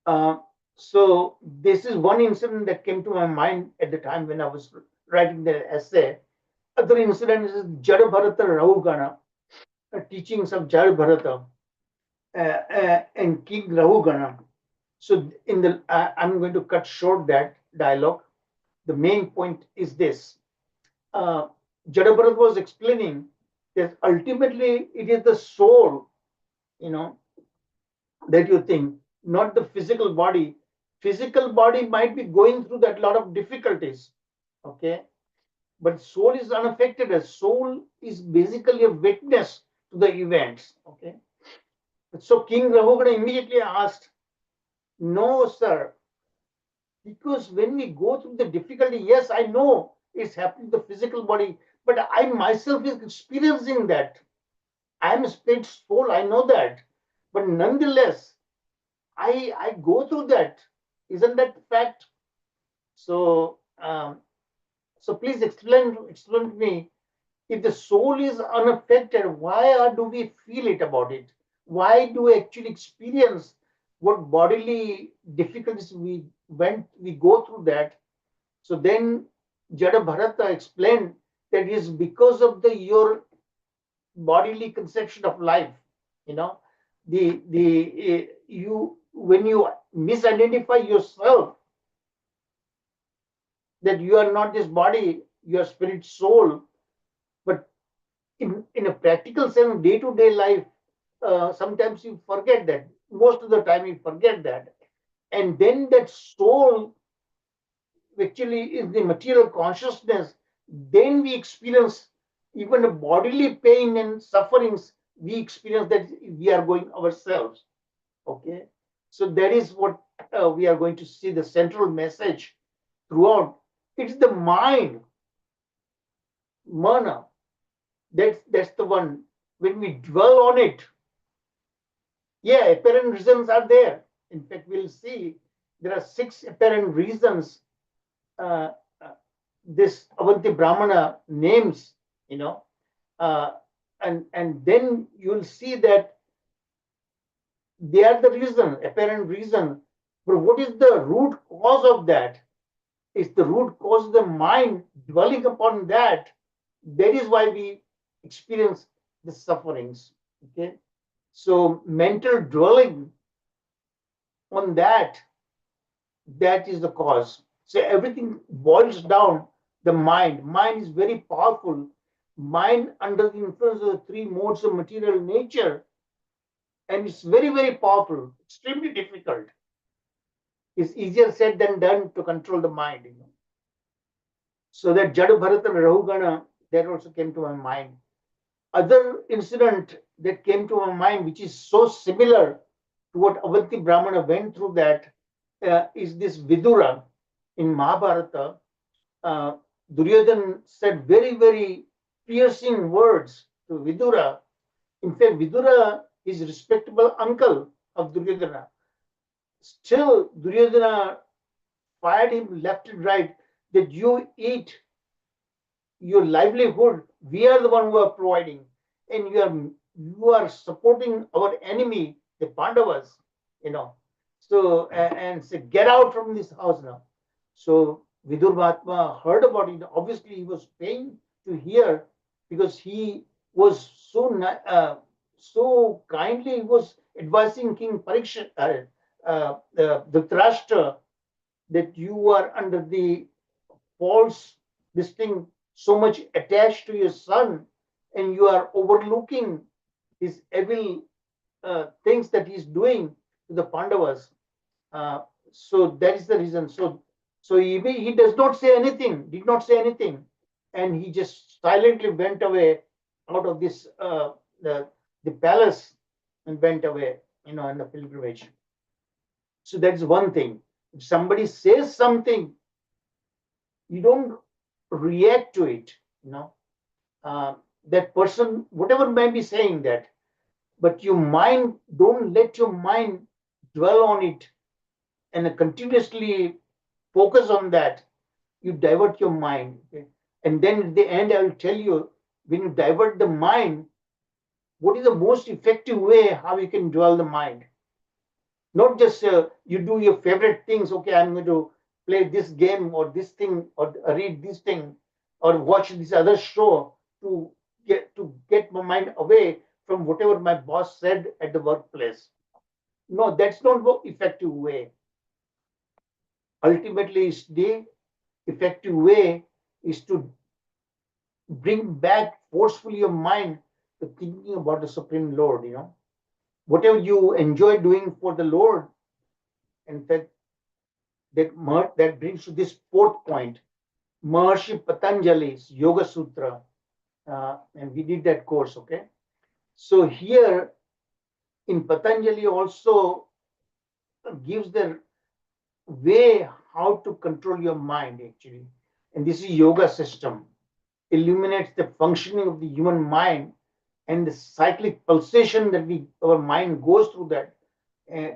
Uh, so this is one incident that came to my mind at the time when I was writing the essay. Other incident is Jada Bharata Rahugana, teachings of Jada Bharata and King Rahugana. So I'm going to cut short that dialogue. The main point is this. Uh, Jada Bharata was explaining that ultimately it is the soul, that you think, not the physical body. Physical body might be going through that lot of difficulties, okay? But soul is unaffected. A soul is basically a witness to the events, okay? So King Rahugana immediately asked, no, sir, because when we go through the difficulty, yes, I know it's happening to the physical body, but I myself is experiencing that. I am a spirit soul, I know that. But nonetheless, I go through that. Isn't that fact? So so please explain to me, if the soul is unaffected, why do we feel it about it? Why do we actually experience what bodily difficulties we go through that? So then Jada Bharata explained that it is because of your bodily conception of life. You when you misidentify yourself that you are not this body, you are spirit soul, but in a practical sense, day-to-day life, sometimes you forget that. Most of the time you forget that. And then that soul actually is the material consciousness. Then we experience even the bodily pain and sufferings. We experience that we are going ourselves. Okay. So that is what we are going to see the central message throughout. It's the mind, mana. That's the one. When we dwell on it, yeah, apparent reasons are there. In fact, we'll see there are 6 apparent reasons uh, uh, this Avanti Brahmana names, uh, and then you'll see that they are the reason, apparent reason. But what is the root cause of that? It's the root cause of the mind dwelling upon that. That is why we experience the sufferings. Okay, so mental dwelling on that is the cause. So everything boils down the mind. Mind is very powerful. Mind under the influence of the 3 modes of material nature, and it's very, very powerful, extremely difficult. It's easier said than done to control the mind. So that Jada Bharata and Rahugana, that also came to my mind. Other incident that came to my mind, which is so similar to what Avanti Brahmana went through, that is this Vidura in Mahabharata. Duryodhana said very, very piercing words to Vidura. In fact, Vidura is respectable uncle of Duryodhana. Still, Duryodhana fired him left and right, that you eat your livelihood, we are the one who are providing, and you are supporting our enemy, the Pandavas, So and say, get out from this house now. So Vidur Mahatma heard about it. Obviously, he was pained to hear, because he was so kindly he was advising King Parikshit, Dhritarashtra, that you are under the false this thing so much attached to your son, and you are overlooking his evil things that he's doing to the Pandavas. So that is the reason. So he does not say anything, did not say anything, and he just silently went away out of this the palace and went away, in the pilgrimage. So that's one thing. If somebody says something, you don't react to it. That person, whatever may be saying that, but your mind, don't let your mind dwell on it and continuously focus on that. You divert your mind. Okay? And then at the end, I will tell you, when you divert the mind, what is the most effective way how you can dwell the mind? Not just you do your favorite things. Okay, I'm going to play this game or this thing or read this thing or watch this other show to get my mind away from whatever my boss said at the workplace. No, that's not the effective way. Ultimately, the effective way is to bring back forcefully your mind to thinking about the Supreme Lord. Whatever you enjoy doing for the Lord. In fact, that brings to this fourth point, Maharshi Patanjali's Yoga Sutra, and we did that course. Okay, so here in Patanjali also gives the way how to control your mind actually, and this is yoga system, illuminates the functioning of the human mind and the cyclic pulsation that our mind goes through. That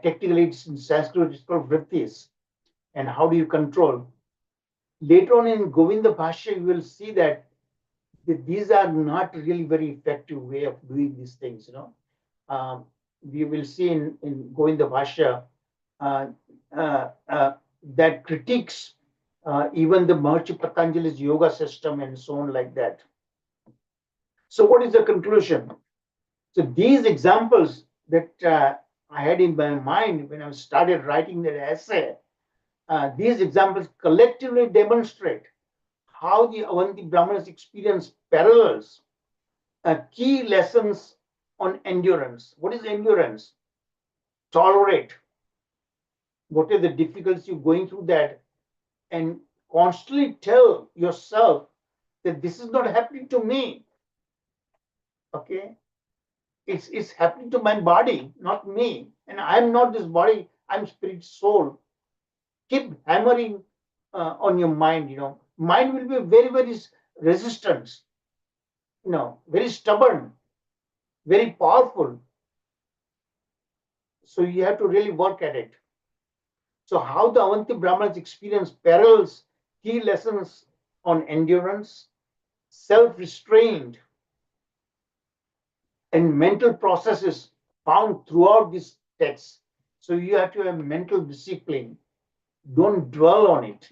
technically it's in Sanskrit it's called vrittis. And how do you control? Later on in Govinda Bhashya, you will see that these are not really very effective way of doing these things. We will see in Govinda Bhashya that critiques even the Maharshi Patanjali's yoga system and so on like that. So what is the conclusion? So these examples that I had in my mind when I started writing that essay, these examples collectively demonstrate how the Avanti Brahmanas experience parallels key lessons on endurance. What is endurance? Tolerate. What are the difficulties you're going through that? And constantly tell yourself that this is not happening to me. Okay? It's happening to my body, not me. And I'm not this body, I'm spirit soul. Keep hammering on your mind. Mind will be very, very resistant, very stubborn, very powerful. So you have to really work at it. So how the Avanti Brahmanas experience parallels key lessons on endurance, self-restraint, and mental processes found throughout this text. So you have to have mental discipline. Don't dwell on it.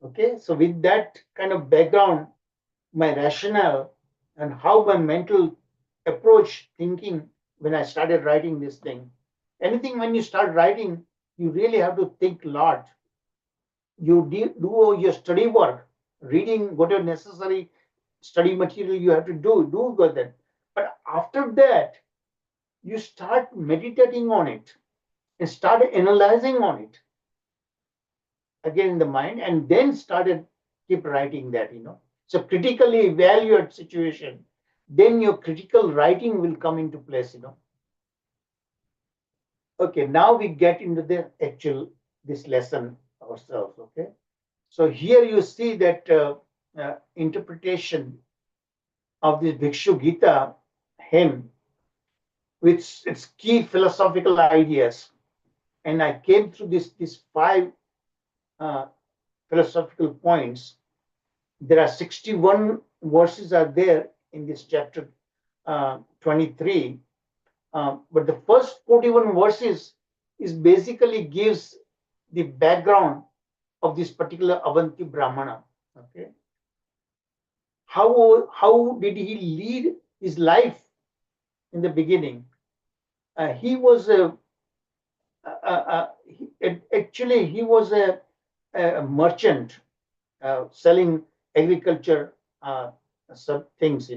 Okay, so with that kind of background, my rationale and how my mental approach thinking when I started writing this thing. Anything when you start writing, you really have to think a lot. You do your study work, reading whatever necessary study material you have to do with that. But after that, you start meditating on it and start analyzing on it again in the mind, and then started keep writing that. So critically evaluate situation, then your critical writing will come into place. Okay, now we get into the actual this lesson ourselves. Okay, so here you see that interpretation of this Bhikshu Gita hymn with its key philosophical ideas, and I came through these five philosophical points. There are 61 verses are there in this chapter 23. But the first 41 verses is basically gives the background of this particular Avanti Brahmana. Okay, how did he lead his life in the beginning? He was actually he was a merchant. selling agriculture some things,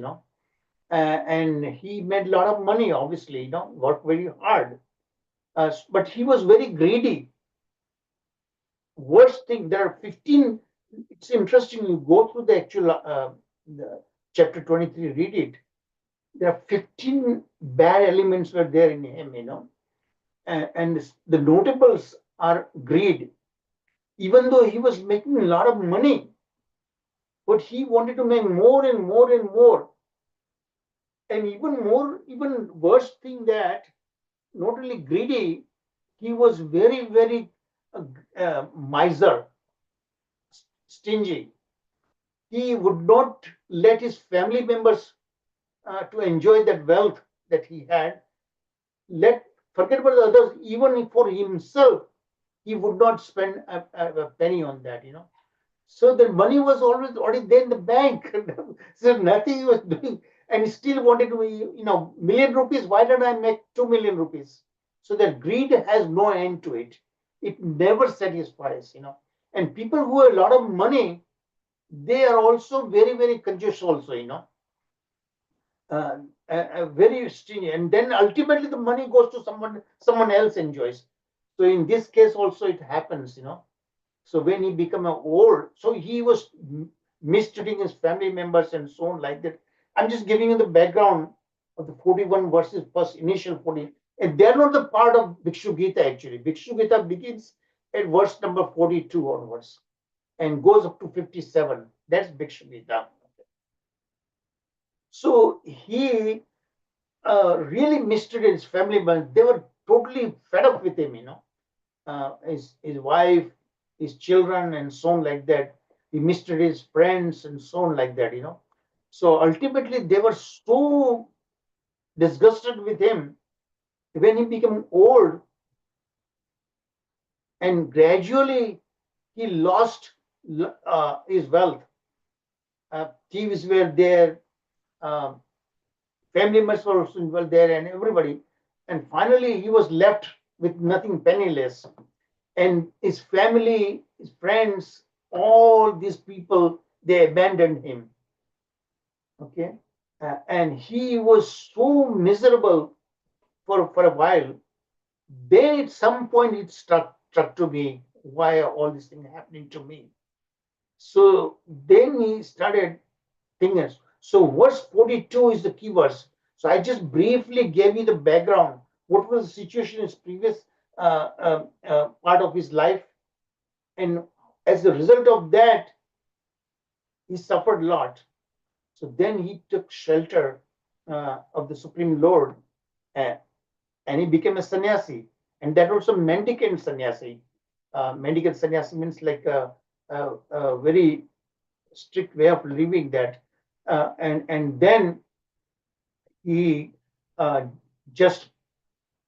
and he made a lot of money, obviously, worked very hard. But he was very greedy. Worst thing, there are 15. It's interesting, you go through the actual the chapter 23, read it. There are 15 bad elements were there in him, and the notables are greed. Even though he was making a lot of money, but he wanted to make more and more and more. And even worse thing, that not only greedy, he was very, very miser, stingy. He would not let his family members to enjoy that wealth that he had. Forget about the others, even for himself, he would not spend a penny on that, So the money was always already there in the bank. So nothing he was doing. And he still wanted to, million rupees. Why don't I make 2 million rupees? So that greed has no end to it. It never satisfies, And people who have a lot of money, they are also very, very conscious also, very stingy. And then ultimately the money goes to someone else enjoys. So in this case also it happens, So when he became old, so he was mistreating his family members and so on like that. I'm just giving you the background of the 41 verses, first initial 40. And they're not the part of Bhikshu Gita actually. Bhikshu Gita begins at verse number 42 onwards and goes up to 57. That's Bhikshu Gita. So he really mistreated his family members. They were totally fed up with him, his wife, his children, and so on like that. He mistreated his friends and so on like that, So ultimately, they were so disgusted with him when he became old, and gradually he lost his wealth. Thieves were there, family members were there, and everybody. And finally, he was left with nothing, penniless. And his family, his friends, all these people, they abandoned him. Okay. And he was so miserable for a while. Then at some point it struck to me, why are all these things happening to me? So then he started thinking. So verse 42 is the key verse. So I just briefly gave you the background. What was the situation in his previous part of his life? And as a result of that, he suffered a lot. So then he took shelter of the Supreme Lord, and he became a sannyasi. And that also mendicant sannyasi. Mendicant sannyasi means like a very strict way of living that. And then he just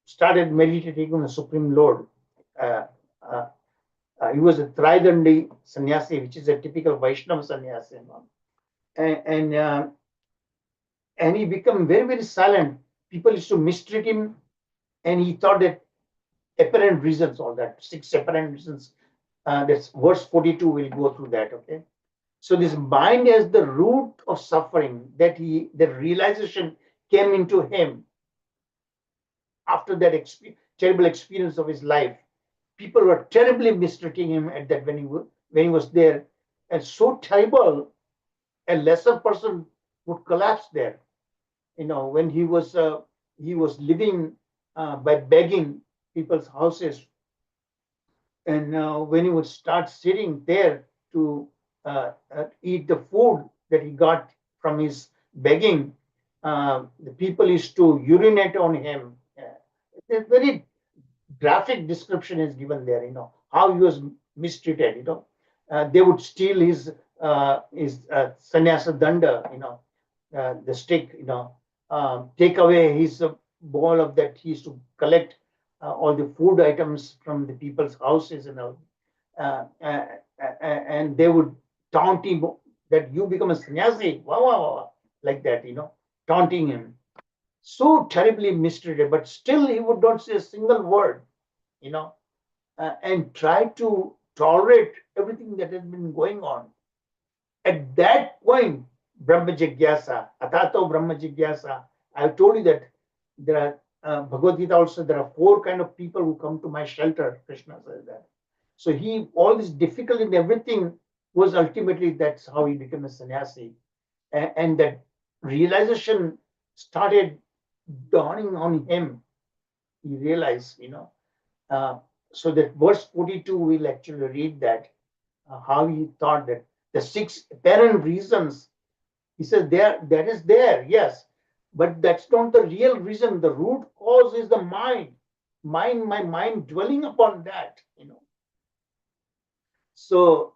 started meditating on the Supreme Lord. He was a Tridandi sannyasi, which is a typical Vaishnava sannyasi. And he became very, very silent. People used to mistreat him, and he thought that apparent reasons, all that 6 apparent reasons. That's verse 42. We'll go through that. Okay. So this mind as the root of suffering, the realization came into him after that terrible experience of his life. People were terribly mistreating him at that when he was there, and so terrible, a lesser person would collapse there. When he was living by begging people's houses, and when he would start sitting there to eat the food that he got from his begging, the people used to urinate on him. A very graphic description is given there, how he was mistreated, they would steal his sannyasa danda, the stick, take away his ball of that. He used to collect all the food items from the people's houses and all. And they would taunt him that you become a sannyasi, wow, wow, wow, like that, taunting him. So terribly mistreated, but still he would not say a single word, and try to tolerate everything that has been going on. At that point, Brahma Jigyasa, Atato Brahma Jigyasa, I've told you that there are, Bhagavad Gita also, there are 4 kind of people who come to my shelter, Krishna says that. So all this difficulty and everything was ultimately, that's how he became a sannyasi. And that realization started dawning on him. He realized, so that verse 42, we'll actually read that, how he thought that the 6 apparent reasons, he says that is there, yes, but that's not the real reason. The root cause is the mind. My mind dwelling upon that, So,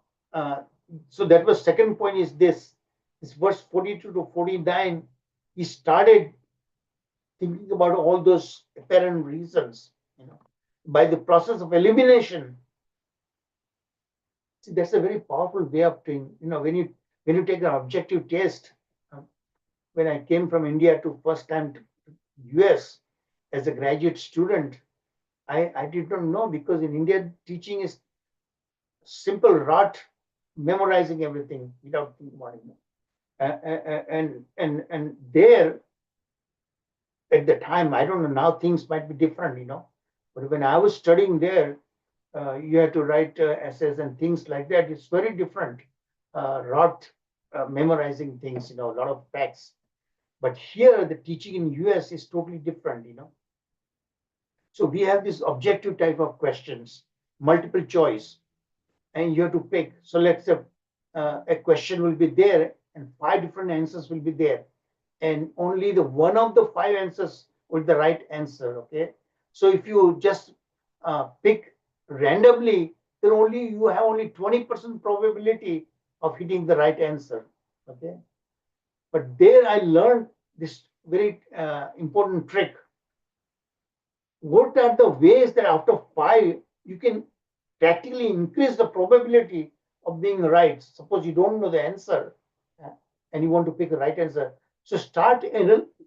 so that was second point is this verse 42 to 49. He started thinking about all those apparent reasons, by the process of elimination. See, that's a very powerful way of doing. When you take an objective test. When I came from India to first time to US as a graduate student, I did not know, because in India teaching is simple rot, memorizing everything without thinking about it. And there at the time, I don't know, now things might be different, but when I was studying there, you had to write essays and things like that. It's very different. Rot, memorizing things, a lot of facts. But here, the teaching in US is totally different, So we have this objective type of questions, multiple choice, and you have to pick. So let's say a question will be there, and 5 different answers will be there, and only the one of the 5 answers will be the right answer. Okay, so if you just pick randomly, then you have only 20% probability of hitting the right answer. Okay, but there I learned this very important trick. What are the ways that after 5 you can practically increase the probability of being right? Suppose you don't know the answer, and you want to pick the right answer. So start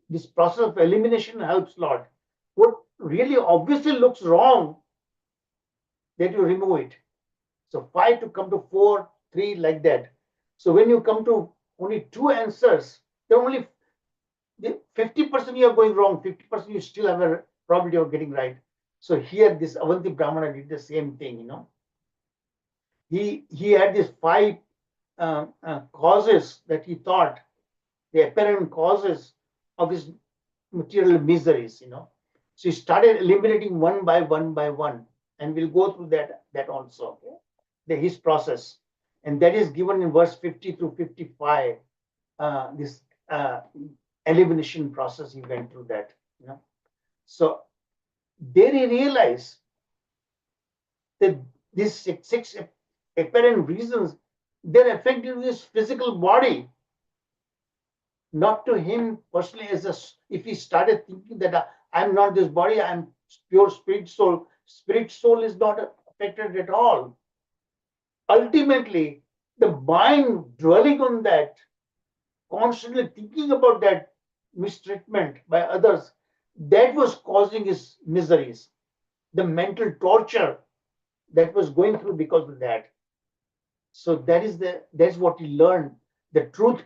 this process of elimination helps a lot. What really obviously looks wrong, that you remove it. So 5 to come to 4, 3, like that. So when you come to only 2 answers, then only 50% you are going wrong, 50% you still have a probability of getting right. So here this Avanti Brahmana did the same thing, He had these 5 causes that he thought, the apparent causes of his material miseries, So he started eliminating one by one, and we'll go through that also, okay? His process. And that is given in verse 50 through 55, this elimination process, he went through that, So there he realized that these 6 apparent reasons, they're affecting his physical body, not to him personally. If he started thinking that I'm not this body, I'm pure spirit soul. Spirit soul is not affected at all. Ultimately, the mind dwelling on that, constantly thinking about that mistreatment by others, that was causing his miseries, the mental torture that was going through because of that. So that's what he learned. The truth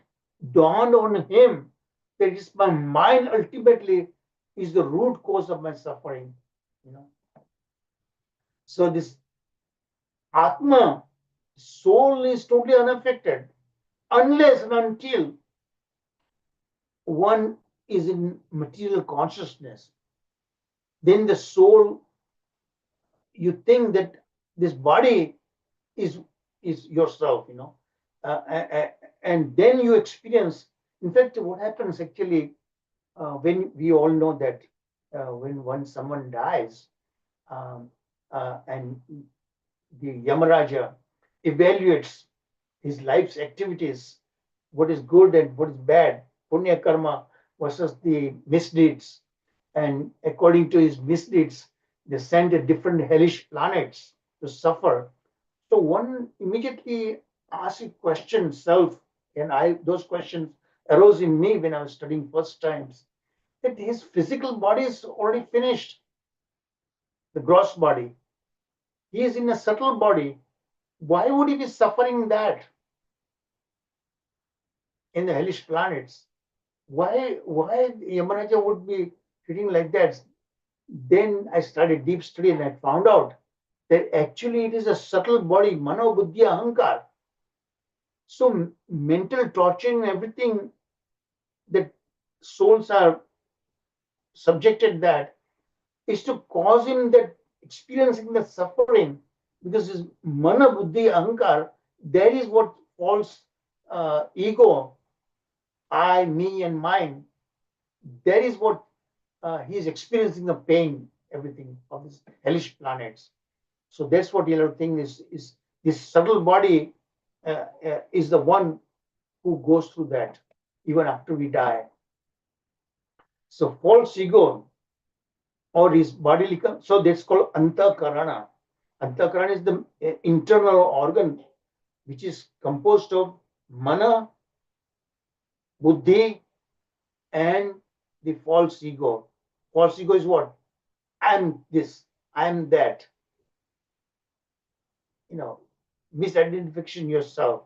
dawned on him that it's my mind ultimately is the root cause of my suffering. So this Atma, soul, is totally unaffected unless and until one is in material consciousness. Then the soul, you think that this body is yourself, and then you experience. In fact, what happens actually, when we all know that when someone dies, and the Yamaraja evaluates his life's activities, what is good and what is bad, punya karma versus the misdeeds, and according to his misdeeds, they send a different hellish planets to suffer. So one immediately asks a question, self, and those questions arose in me when I was studying first times, that his physical body is already finished, the gross body. He is in a subtle body. Why would he be suffering that? in the hellish planets. Why Yamaraja would be treating like that? Then I started deep study and I found out that actually it is a subtle body, mano, buddhi, ahankar. So mental torturing and everything that souls are subjected that is to cause him that experiencing the suffering, because his mana, buddhi, ahankar, that is what false ego, I, me, and mine, that is what he is experiencing the pain, everything of these hellish planets. So that's what the other thing is this subtle body is the one who goes through that even after we die. So false ego or his bodily, so that's called antakarana. Antakarana is the internal organ which is composed of mana, buddhi, and the false ego. False ego is what? I'm this, I'm that. Misidentification yourself.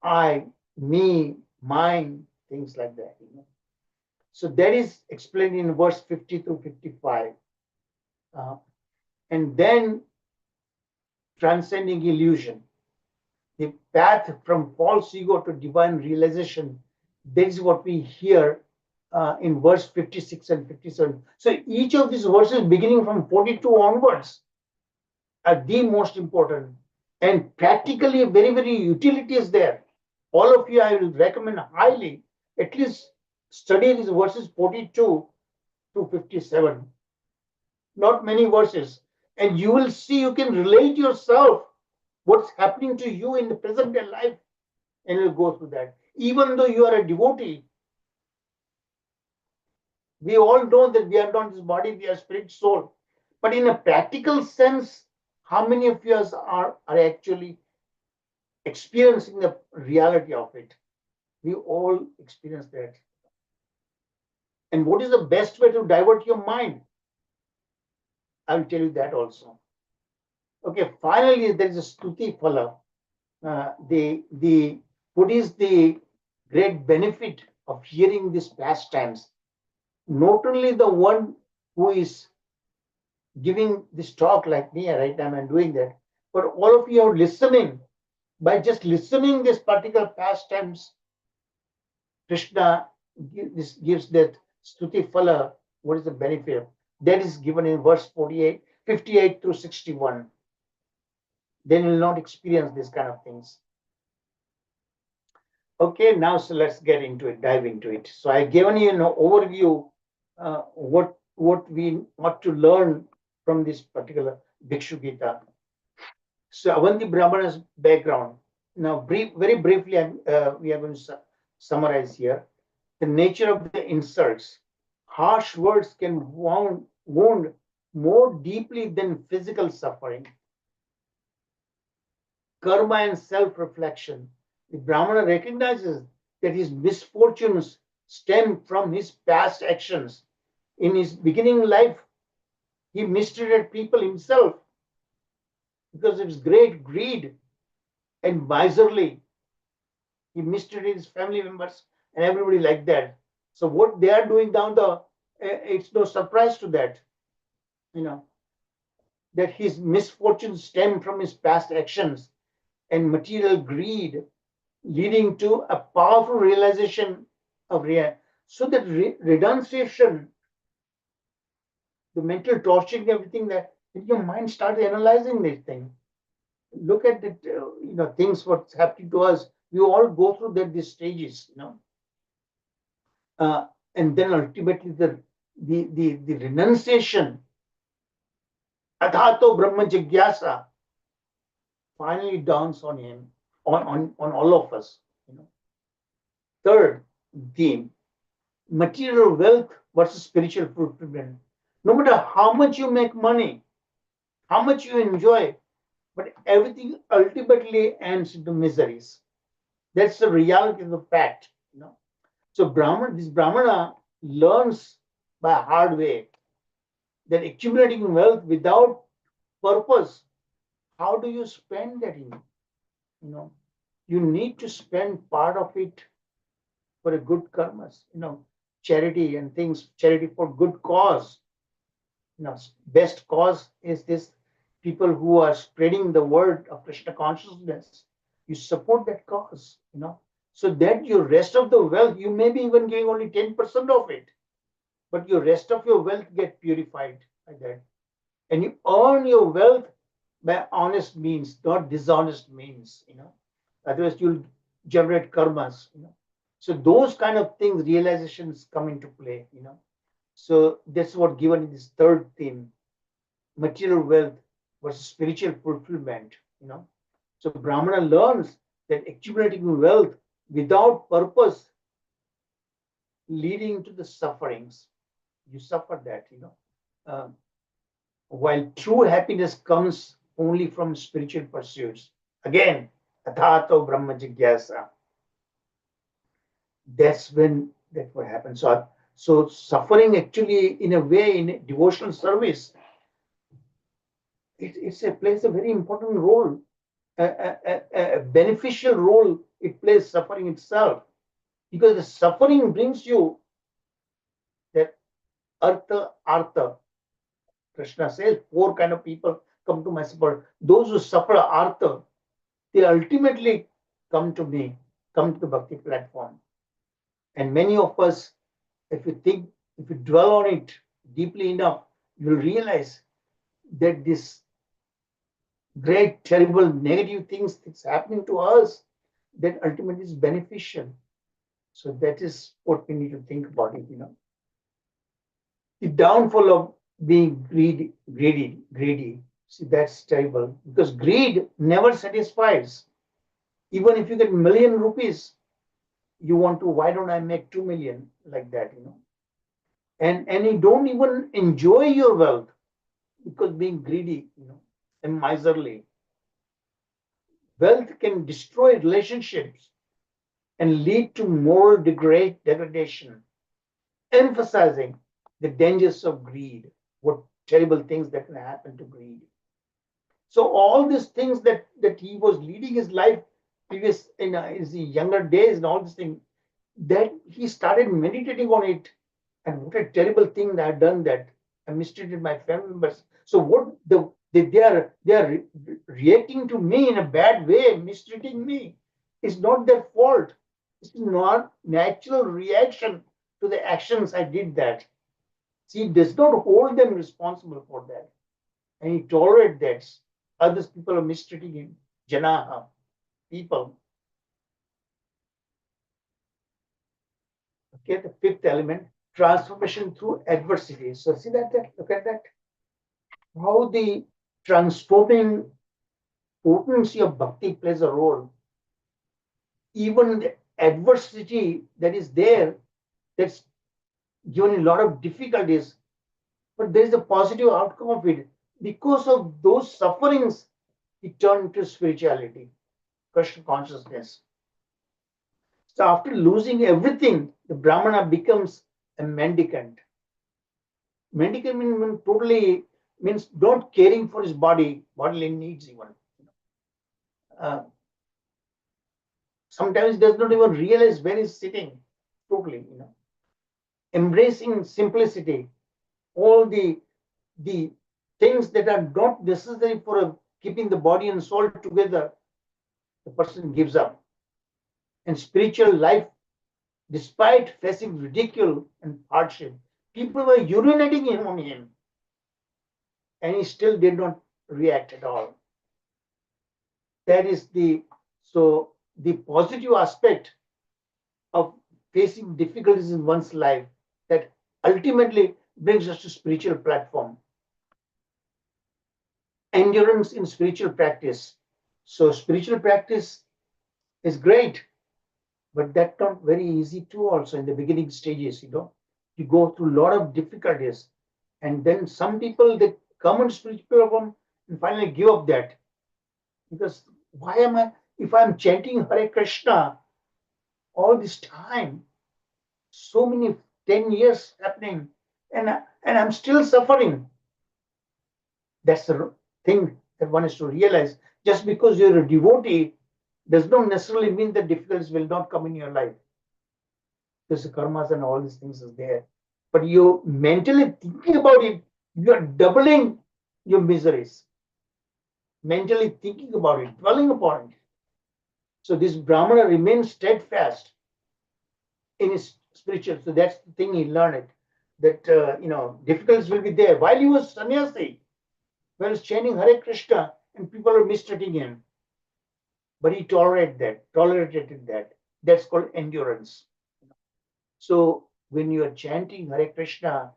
I, me, mine, things like that. So that is explained in verse 50 through 55. And then transcending illusion, the path from false ego to divine realization. That is what we hear in verse 56 and 57. So each of these verses, beginning from 42 onwards, are the most important. And practically, very, very utility is there. All of you, I will recommend highly, at least study these verses 42 to 57. Not many verses. And you will see, you can relate yourself what's happening to you in the present day life, and you'll go through that. Even though you are a devotee, we all know that we are not this body, we are spirit, soul. But in a practical sense, how many of us are actually experiencing the reality of it? We all experience that. And what is the best way to divert your mind? I will tell you that also. Okay, finally, there is a stuti phala. What is the great benefit of hearing these pastimes? Not only the one who is giving this talk like me right now, I'm doing that, but all of you are listening. By just listening this particular pastimes, Krishna gives that stuti phala. What is the benefit? That is given in verse 58 through 61. Then you will not experience these kind of things. Okay, now so let's get into it, dive into it. So I've given you an overview what we ought to learn from this particular Bhikshu Gita. So Avanti Brahmana's background. Now, very briefly, we are going to summarize here the nature of the insults. Harsh words can wound more deeply than physical suffering. Karma and self-reflection. The Brahmana recognizes that his misfortunes stem from his past actions. In his beginning life, he mistreated people himself because of his great greed and miserly. He mistreated his family members and everybody like that. So what they are doing down it's no surprise to that, that his misfortunes stem from his past actions and material greed, leading to a powerful realization of reality. So that renunciation, the mental torturing, everything that your mind starts analyzing this thing. Look at the things what's happening to us. We all go through these stages, and then ultimately the renunciation, adhato brahma jigyasa, finally dawns on him, on all of us. Third theme, material wealth versus spiritual fulfillment. No matter how much you make money, how much you enjoy, but everything ultimately ends into miseries. That's the reality of the fact. So this Brahmana learns by hard way that accumulating wealth without purpose, how do you spend that? You need to spend part of it for a good karmas, charity and things, charity for good cause. Best cause is this people who are spreading the word of Krishna consciousness. You support that cause, so that your rest of the wealth, you may be even giving only 10% of it, but your rest of your wealth get purified by that. And you earn your wealth by honest means, not dishonest means, Otherwise you'll generate karmas, So those kind of things, realizations come into play, So that's what given in this third theme, material wealth versus spiritual fulfillment, So Brahmana learns that accumulating wealth without purpose leading to the sufferings. You suffer that, while true happiness comes only from spiritual pursuits. Again, athato brahma jigyasa. That's when that will happen. So suffering actually, in a way, in a devotional service, it plays a very important role, a beneficial role. It plays suffering itself, because the suffering brings you that artha. Krishna says 4 kind of people come to my support. Those who suffer artha, they ultimately come to me, come to the bhakti platform. And many of us, if you dwell on it deeply enough, you'll realize that this great, terrible, negative things that's happening to us, that ultimately is beneficial. So that is what we need to think about it, The downfall of being greedy. See, that's terrible, because greed never satisfies. Even if you get 1,000,000 rupees, you want to, why don't I make 2 million, like that, And you don't even enjoy your wealth, because being greedy, and miserly. Wealth can destroy relationships and lead to moral degradation, emphasizing the dangers of greed, what terrible things that can happen to greed. So all these things that he was leading his life previous in his younger days, and all these things, that he started meditating on it, and what a terrible thing that I've done, that I mistreated my family members. So what they are reacting to me in a bad way, mistreating me. It's not their fault. It's not natural reaction to the actions I did that. See, he does not hold them responsible for that. And he tolerates that. Others people are mistreating him. Janaha, people. Okay, the fifth element, transformation through adversity. So see that, look at that. How the transforming potency of bhakti plays a role. Even the adversity that is there, that's given a lot of difficulties, but there is a positive outcome of it. Because of those sufferings, he turned to spirituality, Krishna consciousness. So after losing everything, the Brahmana becomes a mendicant. Mendicant means totally means not caring for his bodily needs even. Sometimes he does not even realize where he's sitting. Totally, embracing simplicity, all the things that are not necessary for keeping the body and soul together, the person gives up. And spiritual life, despite facing ridicule and hardship, people were urinating on him, and he still did not react at all. That is the positive aspect of facing difficulties in one's life, that ultimately brings us to spiritual platform. Endurance in spiritual practice. So spiritual practice is great, but that's not very easy too. Also in the beginning stages, you go through a lot of difficulties, and then some people, they come in spiritual platform and finally give up that, because why am I, if I'm chanting Hare Krishna all this time, so many 10 years happening, and I'm still suffering. That's the thing that one has to realize. Just because you're a devotee does not necessarily mean that difficulties will not come in your life. This karmas and all these things is there. But you mentally thinking about it, you are doubling your miseries. Mentally thinking about it, dwelling upon it. So this Brahmana remains steadfast in his spiritual. So that's the thing he learned. That difficulties will be there. While he was sannyasi, while he was chanting Hare Krishna, and people are mistreating him, but he tolerated that. That's called endurance. So when you are chanting Hare Krishna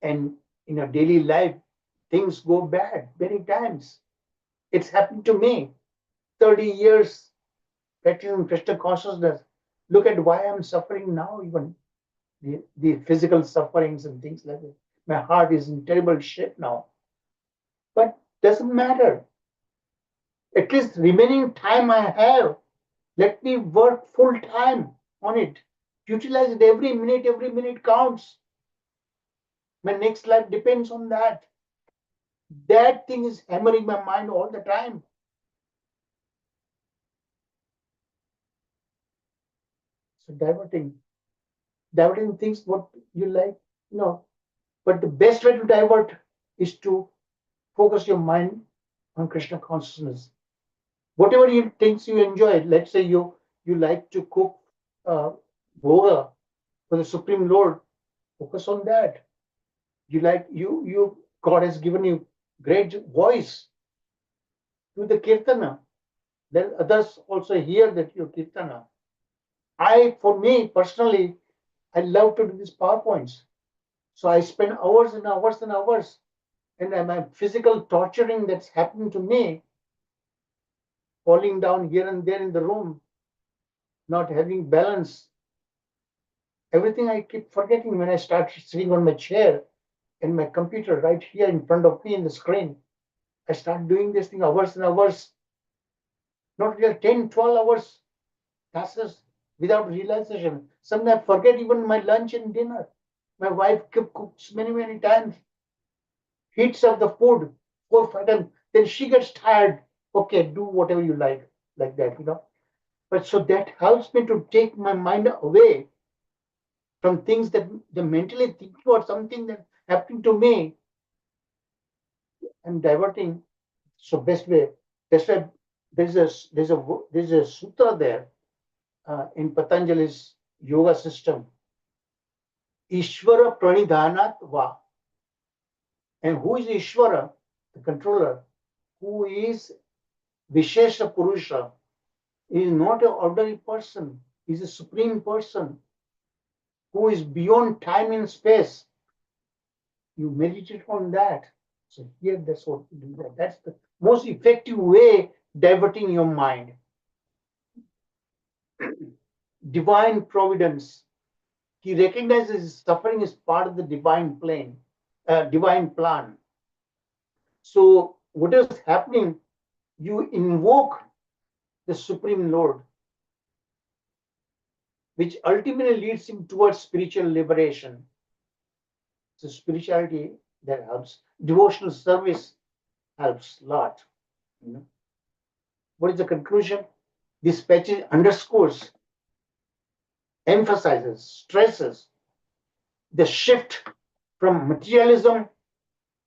and in your daily life, things go bad many times. It's happened to me. 30 years practicing Krishna consciousness. Look at why I'm suffering now, even the physical sufferings and things like that. My heart is in terrible shape now. But doesn't matter. At least remaining time I have, let me work full time on it. Utilize it every minute counts. My next life depends on that. That thing is hammering my mind all the time. So diverting things what you like, But the best way to divert is to focus your mind on Krishna consciousness. Whatever things you enjoy, let's say you like to cook bhoga for the Supreme Lord, focus on that. God has given you great voice to the kirtana. Then others also hear that your kirtana. For me personally, I love to do these PowerPoints. So I spend hours and hours and hours, and my physical torturing that's happening to me, falling down here and there in the room, not having balance. Everything I keep forgetting when I start sitting on my chair and my computer right here in front of me in the screen. I start doing this thing hours and hours, not real 10, 12 hours passes without realization. Sometimes I forget even my lunch and dinner. My wife cooks many, many times, heats up the food 4, 5 times. Then she gets tired. Okay, do whatever you like that. But so that helps me to take my mind away from things that they mentally think about something that happened to me. I'm diverting. So best way. That's why there's a sutra there in Patanjali's yoga system. Ishvara pranidhanat va. And who is Ishvara? The controller. Who is Vishesha Purusha? He is not an ordinary person. He is a supreme person who is beyond time and space. You meditate on that. So here, that's what we do. That's the most effective way diverting your mind. Divine providence. He recognizes suffering is part of the divine plan. So what is happening? You invoke the Supreme Lord, which ultimately leads him towards spiritual liberation. So spirituality that helps. Devotional service helps a lot. What is the conclusion? This passage underscores, emphasizes, stresses the shift from materialism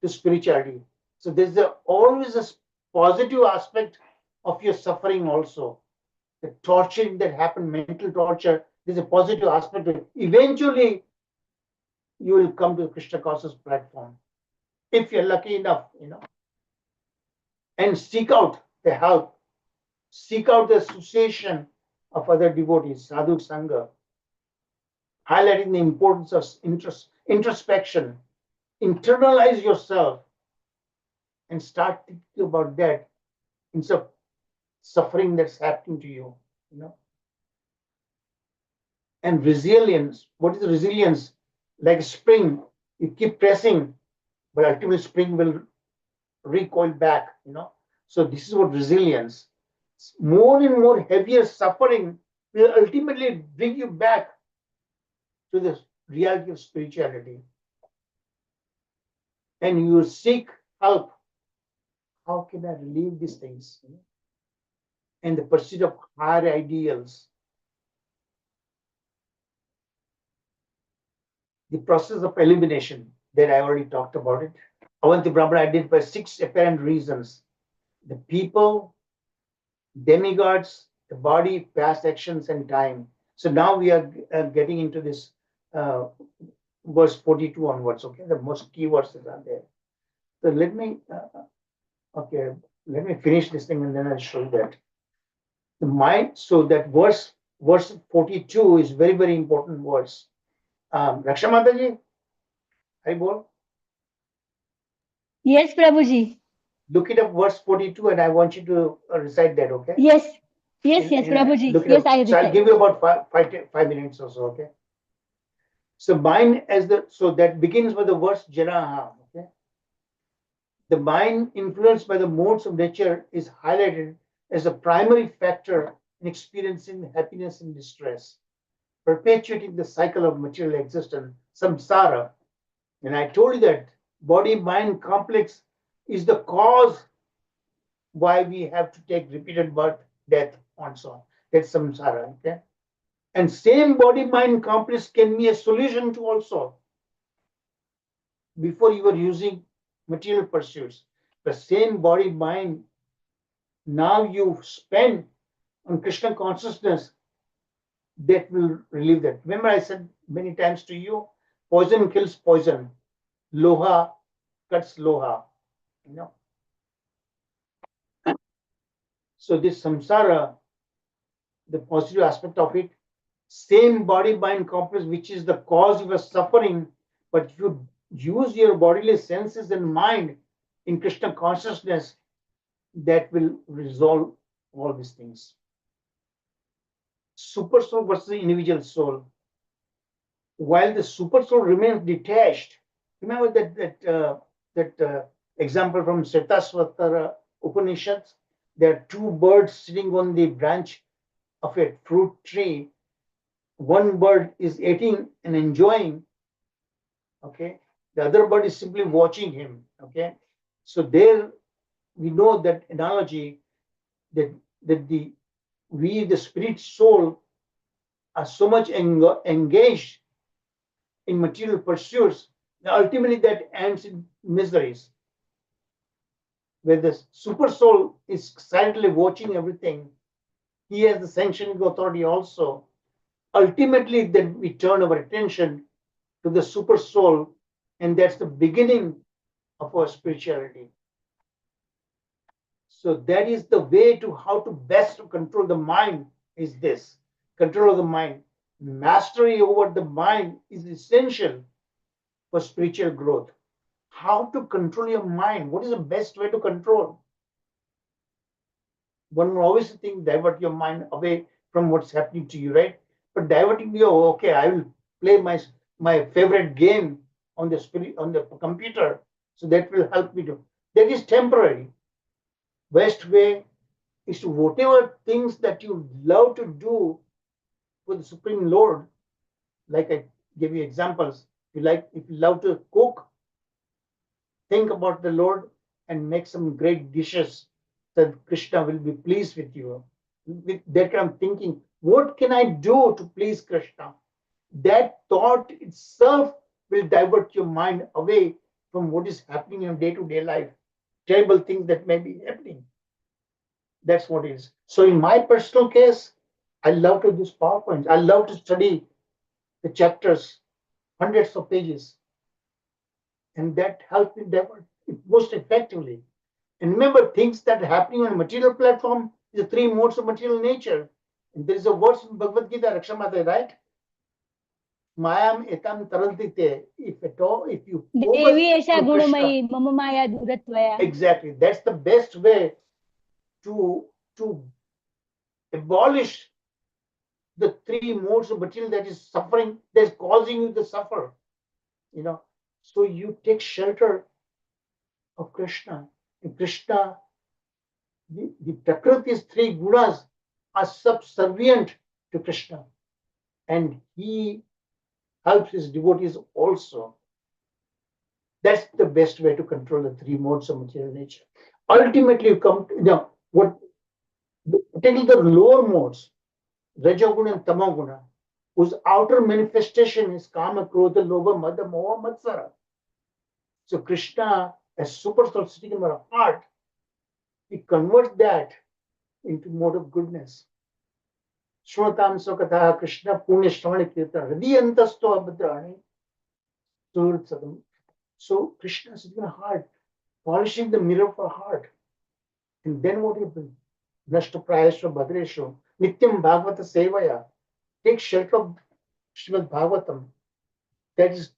to spirituality. So there's always a positive aspect of your suffering also. The torturing that happened, mental torture, there's a positive aspect of it. Eventually, you will come to Krishna conscious platform. If you're lucky enough, and seek out the help, seek out the association of other devotees, sadhu sangha, highlighting the importance of introspection. Internalize yourself and start thinking about that instead of suffering that's happening to you. And resilience. What is resilience? Like spring, you keep pressing, but ultimately spring will recoil back. So this is what resilience. More and more heavier suffering will ultimately bring you back to the reality of spirituality. And you seek help. How can I relieve these things? And the pursuit of higher ideals. the process of elimination that I already talked about it. Avanti Brahmana identified 6 apparent reasons: the people, demigods, the body, past actions, and time. So now we are getting into this verse 42 onwards. Okay, the most key verses are there. So let me finish this thing and then I'll show you that. The mind, so that verse 42 is very, very important verse. Raksha Mataji, Haribol, Yes, Prabhuji. look it up, verse 42, and I want you to recite that, okay? Yes, Prabhuji. Look it Yes, up. I So I'll recite. give you about 5 minutes or so, okay? So mind so that begins with the verse Janaha, okay? The mind influenced by the modes of nature is highlighted as a primary factor in experiencing happiness and distress, perpetuating the cycle of material existence, samsara. And I told you that body-mind complex is the cause why we have to take repeated birth, death, and so on. That's samsara, okay? And same body-mind complex can be a solution to also. Before you were using material pursuits, the same body-mind now you spend on Krishna consciousness that will relieve that. Remember, I said many times to you, poison kills poison, loha cuts loha. You know. So this samsara, the positive aspect of it, same body-mind complex, which is the cause of your suffering, but you use your bodily senses and mind in Krishna consciousness, that will resolve all these things. Super soul versus the individual soul. While the super soul remains detached, remember that example from Svetasvatara Upanishads? There are 2 birds sitting on the branch of a fruit tree. One bird is eating and enjoying, okay? The other bird is simply watching him, okay? So there we know that analogy that the spirit soul are so much engaged in material pursuits, ultimately that ends in miseries. Where the super soul is silently watching everything, he has the sanctioning authority also. Ultimately, then we turn our attention to the super soul, and that's the beginning of our spirituality. So that is the way to how to best control the mind is this. Control of the mind. Mastery over the mind is essential for spiritual growth. How to control your mind? What is the best way to control? One will always think divert your mind away from what's happening to you, right? But diverting you, okay, I will play my favorite game on the computer, so that will help me to. That is temporary. Best way is to whatever things that you love to do for the Supreme Lord, like I gave you examples. If you love to cook, think about the Lord and make some great dishes that Krishna will be pleased with you. With that kind of thinking, what can I do to please Krishna? That thought itself will divert your mind away from what is happening in day-to-day life, terrible things that may be happening. That's what it is. So in my personal case, I love to do PowerPoints. I love to study the chapters, hundreds of pages, and that helps me divert it most effectively. And remember, things that are happening on a material platform is the 3 modes of material nature. And there is a verse in Bhagavad Gita, Rakshamata, right? Mayam etam tarantite. If you focus Devi Esha on Krishna, Gunamayi, Mama Maya Duratvaya. exactly, that's the best way to abolish the 3 modes of material that is suffering, that's causing you to suffer. So you take shelter of Krishna. And Krishna, the Prakriti's 3 gunas are subservient to Krishna, and he helps his devotees also. That's the best way to control the 3 modes of material nature. Ultimately, you come to, particularly the lower modes, Rajoguna and Tamoguna, whose outer manifestation is Kama, Krodha, Lobha, Mada, Moha, Matsara. So Krishna, as super soul sitting in our heart, he converts that into mode of goodness. Shrotam Sokatha Krishna Punya Shravani Kirtan Hridiyantasto Abhadrani Surat Sadam. So Krishna is in our heart, polishing the mirror of our heart. And then what happens? Nashta Prayashva Bhadreshu Nityam Bhagavata Sevaya. Take shelter of Srimad Bhagavatam. That is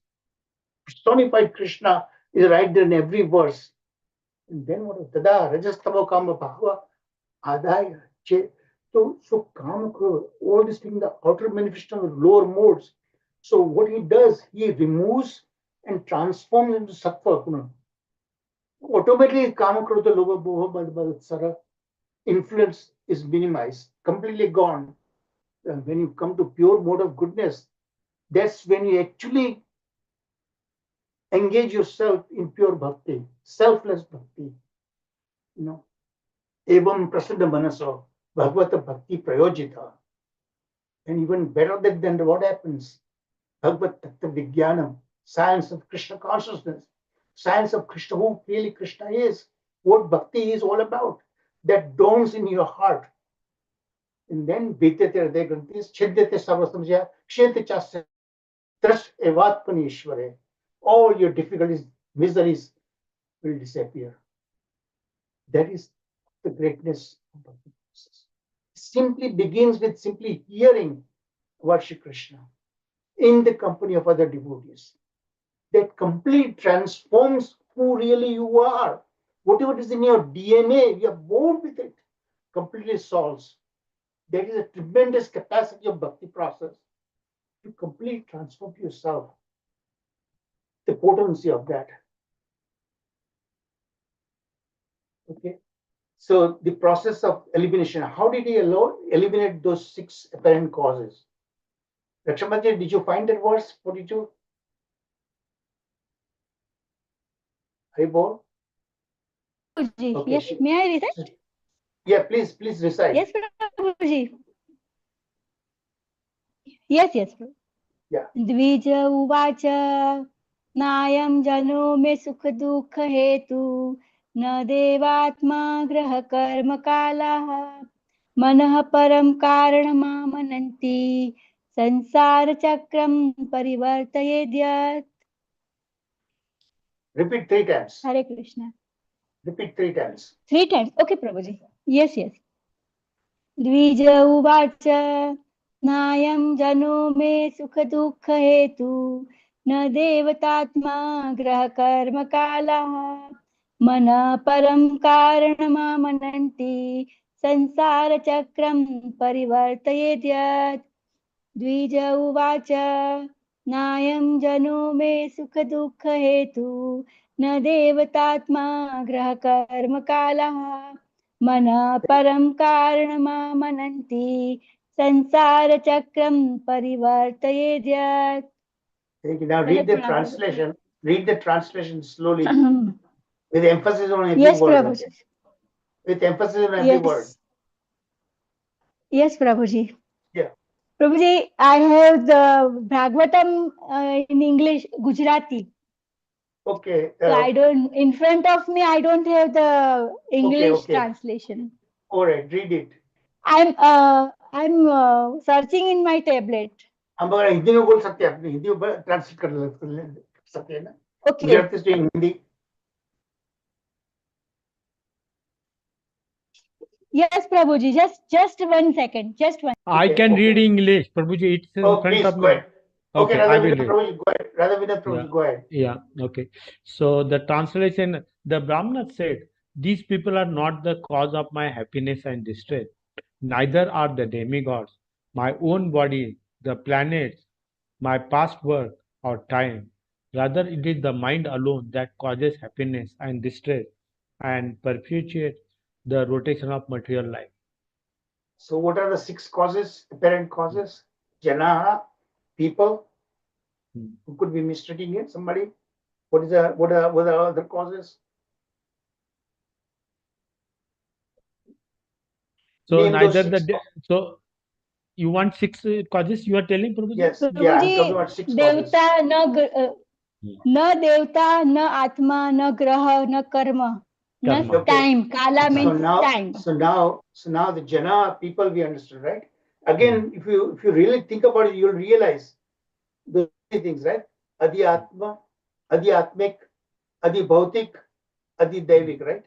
personified Krishna is right there in every verse. And then what is Tada Rajastamo Kama Bhagava Adaya Che. So Kama, all these things, the outer manifestation of lower modes. So what he does, he removes and transforms into Sattva. Automatically, Kama, Krodha, Lobha, Moha, Matsara influence is minimized, completely gone. And when you come to pure mode of goodness, that's when you actually engage yourself in pure bhakti, selfless bhakti. Evam prasada manaso bhagavata bhakti prayojita. And even better than what happens, Bhagavad Tattva Vijnanam, science of Krishna consciousness, science of Krishna, who really Krishna is, what bhakti is all about, that dawns in your heart. And then Bhityate Hriday Grantis, Chidyate Sarvasamjaya, Kshete Chasya, Trash Evatpanishware. All your difficulties, miseries will disappear. That is the greatness of bhakti process. Simply begins with simply hearing about Shri Krishna in the company of other devotees. That completely transforms who really you are. Whatever is in your DNA, you are born with it. Completely solves. There is a tremendous capacity of bhakti process to completely transform yourself. The potency of that. Okay. So the process of elimination, how did he eliminate those 6 apparent causes? Lakshmanaji, did you find that verse 42? Haribol? Prabhuji, Okay, yes, may I recite? Yeah, please recite. Yes, Prabhuji. Yes, Prabhu. Yeah. द्विज उवाच नायं जनो मे सुख दुःख हेतु न देवात्मा ग्रह कर्म कालाः मनः परं कारणमामनन्ति संसार चक्रं परिवर्तयेद्यत्. Repeat 3 times. Hare Krishna. Repeat 3 times. 3 times. Okay, Prabhuji. Yes. द्विज उवाच नायं जनो मे सुख दुःख हेतु न देवतात्मा ग्रह कर्म कालः मनः परं कारणमामनन्ति संसार चक्रं परिवर्तयेद्यत्. द्विज उवाच नायं जनो मे सुख दुःख हेतु न देवतात्मा ग्रह कर्म कालः मनः परं कारणमामनन्ति संसार चक्रं परिवर्तयेद्यत्. Now read the translation. Read the translation slowly with emphasis on every yes, word. Prabhuji. Okay? With emphasis on every word. Yes, Prabhuji. Yeah. Prabhuji, I have the Bhagavatam in English, Gujarati. Okay. So I don't, in front of me, I don't have the English translation. All right, read it. I'm searching in my tablet. हम अगर हिंदी में बोल सकते हैं, अपनी हिंदी में translate कर सकते हैं ना? Okay. गुजराती से Hindi. Yes, Prabhuji. Just 1 second. Just one. I can read English, Prabhuji. It's in front of me. Go ahead. Okay, I will read. Prabhuji, go ahead. Prabhuji, go ahead. Yeah, okay. So the translation, the Brahmana said, these people are not the cause of my happiness and distress. Neither are the demigods, my own body, the planets, my past work or time. Rather, it is the mind alone that causes happiness and distress and perpetuates the rotation of material life. So what are the 6 causes, apparent causes? Janaha, people. Who could be mistreating it? Somebody? What are other causes? So Name neither those 6 so You want 6 causes you are telling, Prabhuji? Yes, yeah, I'm Prabhuji, talking about 6 causes. देवता न देवता न आत्मा न ग्रह न कर्म न Karma. time. Kala So means now, time. so now the jana people we understood, right? Again, if you really think about it, you'll realize the three things, right? Adi Atma, Adi Atmik, Adi Bhautik, Adi Daivik, right?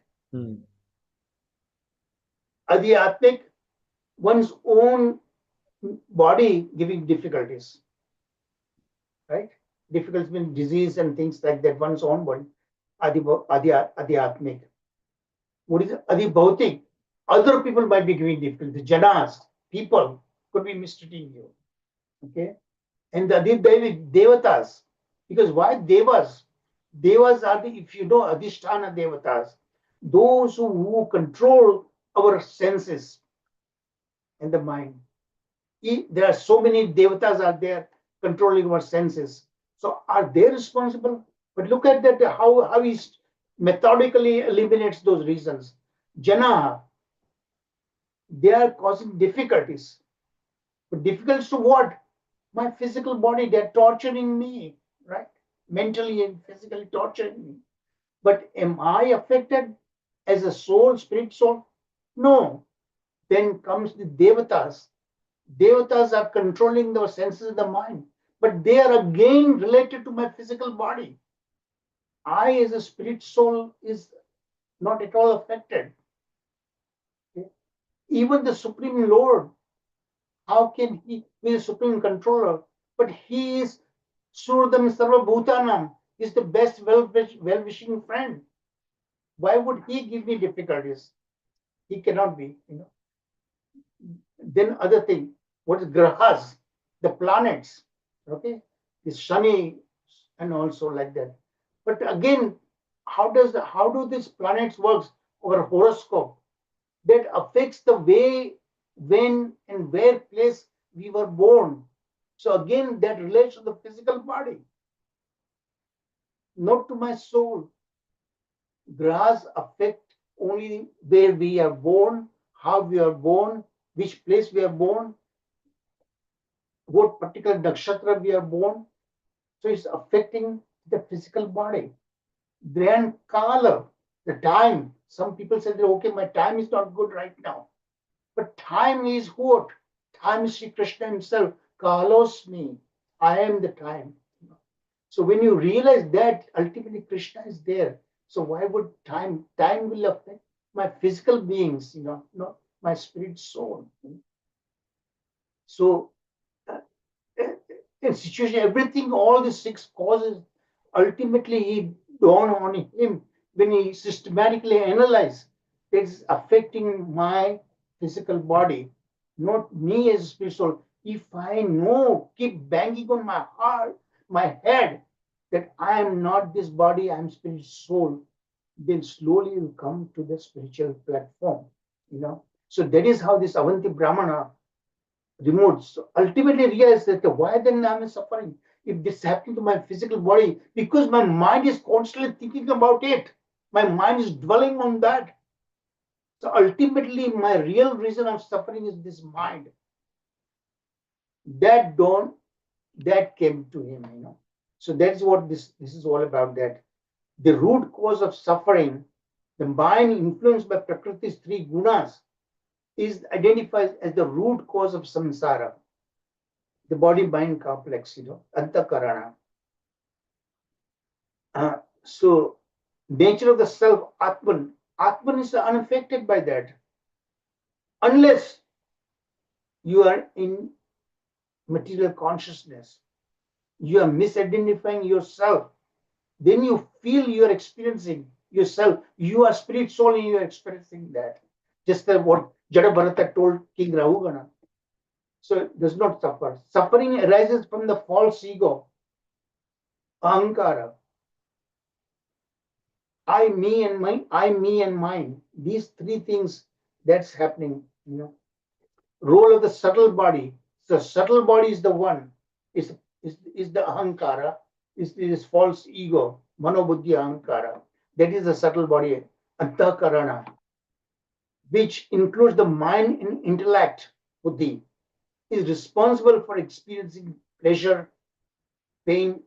Adi Atmik, one's own body giving difficulties, right? Difficulties mean disease and things like that, one's own body. Adi Atmik. What is Adi Bhautik? Other people might be giving difficulties. Janas, people could be mistreating you. Okay? And the Adi Daivik, Devatas. Because why Devas? Devas are the, if you know, Adhisthana Devatas, those who control our senses and the mind. There are so many Devatas are there controlling our senses. So are they responsible? But look at that, how he methodically eliminates those reasons. Jana, they are causing difficulties. But difficulties to what? My physical body, they're torturing me, right? Mentally and physically torturing me. But am I affected as a soul, spirit soul? No. Then comes the Devatas. Devatas are controlling the senses of the mind, but they are again related to my physical body. I, as a spirit soul, is not at all affected. Okay? Even the Supreme Lord, how can he be the Supreme Controller? But he is Surdam Sarva Bhutanam, is the best well-wishing friend. Why would he give me difficulties? He cannot be, Then other thing, what is grahas? The planets, okay? The Shani and also like that. But again, how do these planets works over horoscope? That affects the way, when, and where place we were born. So again, that relates to the physical body, not to my soul. Grahas affect only where we are born, how we are born, which place we are born, what particular nakshatra we are born. So it's affecting the physical body. Then kala, the time. Some people say that, okay, my time is not good right now. But time is what? Time is Sri Krishna himself. Kalosmi. I am the time. So when you realize that, ultimately Krishna is there. So why would time will affect my physical beings, not my spirit soul. So in situation, everything, all the 6 causes, ultimately he dawned on him when he systematically analyzed it's affecting my physical body, not me as a spirit soul. If I know, keep banging on my heart, my head, that I am not this body, I am spirit soul, then slowly you come to the spiritual platform, So that is how this Avanti Brahmana removed. So ultimately realize that why then I'm suffering? If this happened to my physical body, because my mind is constantly thinking about it. My mind is dwelling on that. So ultimately, my real reason of suffering is this mind. That came to him, So that's what this is all about. That the root cause of suffering, the mind influenced by Prakriti's 3 gunas, is identified as the root cause of samsara. The body-mind complex, antakarana. So, nature of the self, Atman. Atman is unaffected by that. Unless you are in material consciousness, you are misidentifying yourself. Then you feel you are experiencing yourself. You are spirit soul and you are experiencing that. Just like what Jada Bharata told King Rahugana. So it does not suffer. Suffering arises from the false ego, ahankara. I, me, and mine. These 3 things that's happening, Role of the subtle body. The subtle body is the one, is the ahankara, is false ego, manobuddhi ahankara. That is the subtle body, antakarana, which includes the mind and intellect, buddhi. is responsible for experiencing pleasure, pain,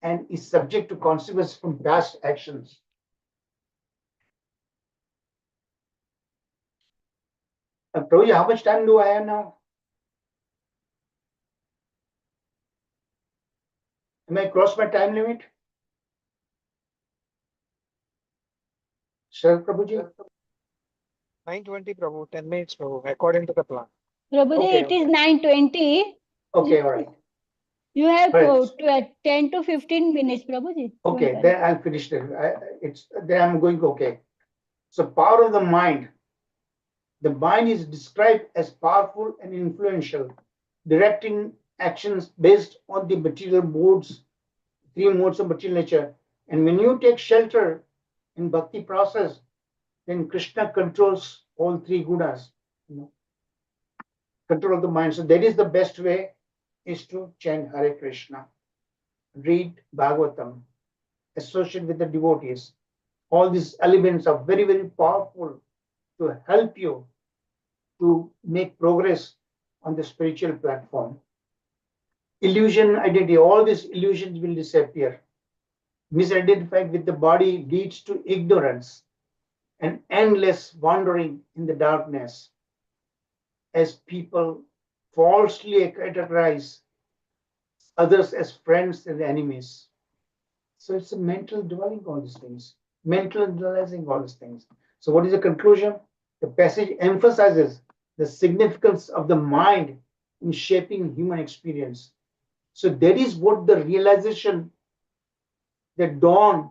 and is subject to consequences from past actions. Prabhuji, how much time do I have now? Am I crossed my time limit? Sir, Prabhuji? 9:20, Prabhu, 10 minutes, Prabhu, according to the plan. Prabhuji, Okay, it is 9:20. Okay, all right. You have Right. 10 to 15 minutes, Prabhuji. Okay, Don't then I'll finish it. Then I'm going okay. So power of the mind. The mind is described as powerful and influential, directing actions based on the material modes, three modes of material nature. And when you take shelter in bhakti process, then Krishna controls all three gunas, control of the mind. So that is the best way, is to chant Hare Krishna, read Bhagavatam, associate with the devotees. All these elements are very, very powerful to help you to make progress on the spiritual platform. Illusion, identity, all these illusions will disappear. Misidentified with the body leads to ignorance and endless wandering in the darkness as people falsely categorize others as friends and enemies. So it's a mental dwelling all these things, mental analyzing all these things. So what is the conclusion? The passage emphasizes the significance of the mind in shaping human experience. So that is what the realization that dawned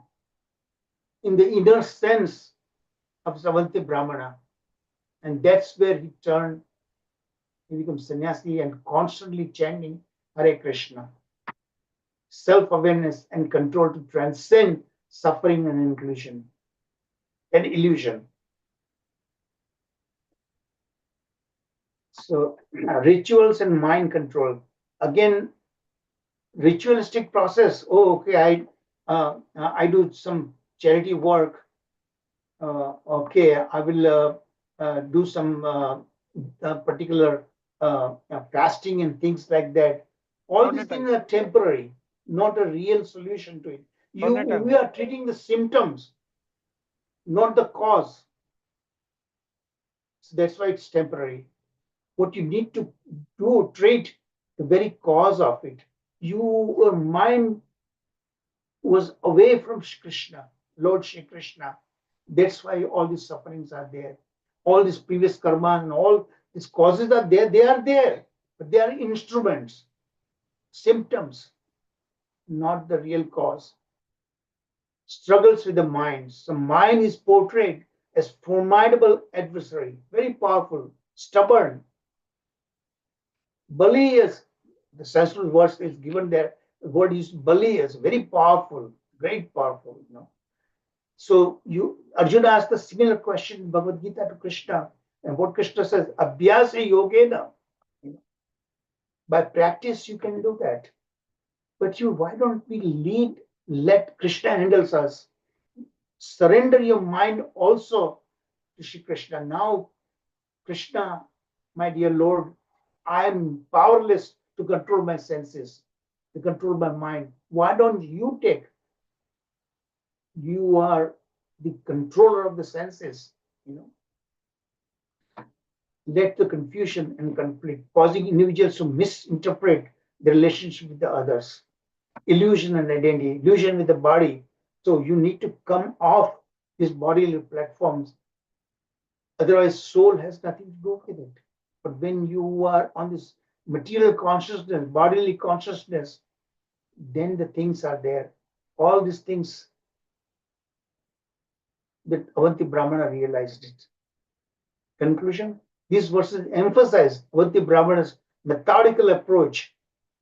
in the inner sense of Savanti Brahmana. And that's where he turned, he becomes sannyasi and constantly chanting Hare Krishna. Self-awareness and control to transcend suffering and illusion. So rituals and mind control. Again, ritualistic process. Oh, okay, I do some charity work. Okay, I will do some particular fasting and things like that. All these things are temporary, not a real solution to it. We are treating the symptoms, not the cause. So that's why it's temporary. What you need to do, treat the very cause of it. Your mind was away from Krishna, Lord Shri Krishna. That's why all these sufferings are there. All these previous karma and all these causes are there. They are there, but they are instruments, symptoms, not the real cause. Struggles with the mind. So mind is portrayed as formidable adversary, very powerful, stubborn. Bali is, the Sanskrit word is given there. The word is Bali is very powerful, great powerful, So Arjuna asked a similar question in Bhagavad Gita to Krishna, and what Krishna says, Abhyasa yogena. By practice you can do that. But why don't we let Krishna handles us? Surrender your mind also to Shri Krishna. Now, Krishna, my dear Lord, I am powerless to control my senses, to control my mind. Why don't you take? You are the controller of the senses, Let the confusion and conflict, causing individuals to misinterpret the relationship with the others. Illusion and identity, illusion with the body. So you need to come off these bodily platforms. Otherwise, soul has nothing to do with it. But when you are on this material consciousness, bodily consciousness, then the things are there. All these things that Avanti Brahmana realized it. Conclusion, these verses emphasize Avanti Brahmana's methodical approach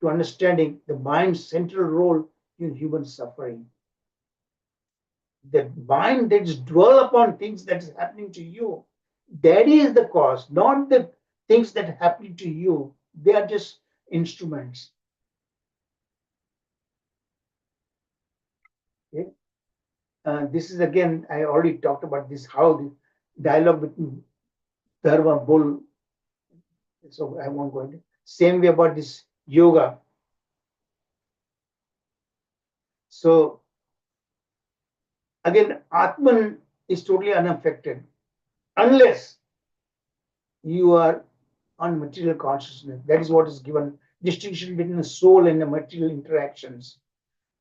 to understanding the mind's central role in human suffering. The mind that is dwell upon things that is happening to you, that is the cause, not the things that are happening to you. They are just instruments. Okay? This is again, I already talked about this, how the dialogue between Dharma, Bull. So I won't go into. Same way about this yoga. So again, Atman is totally unaffected unless you are on material consciousness. That is what is given distinction between the soul and the material interactions.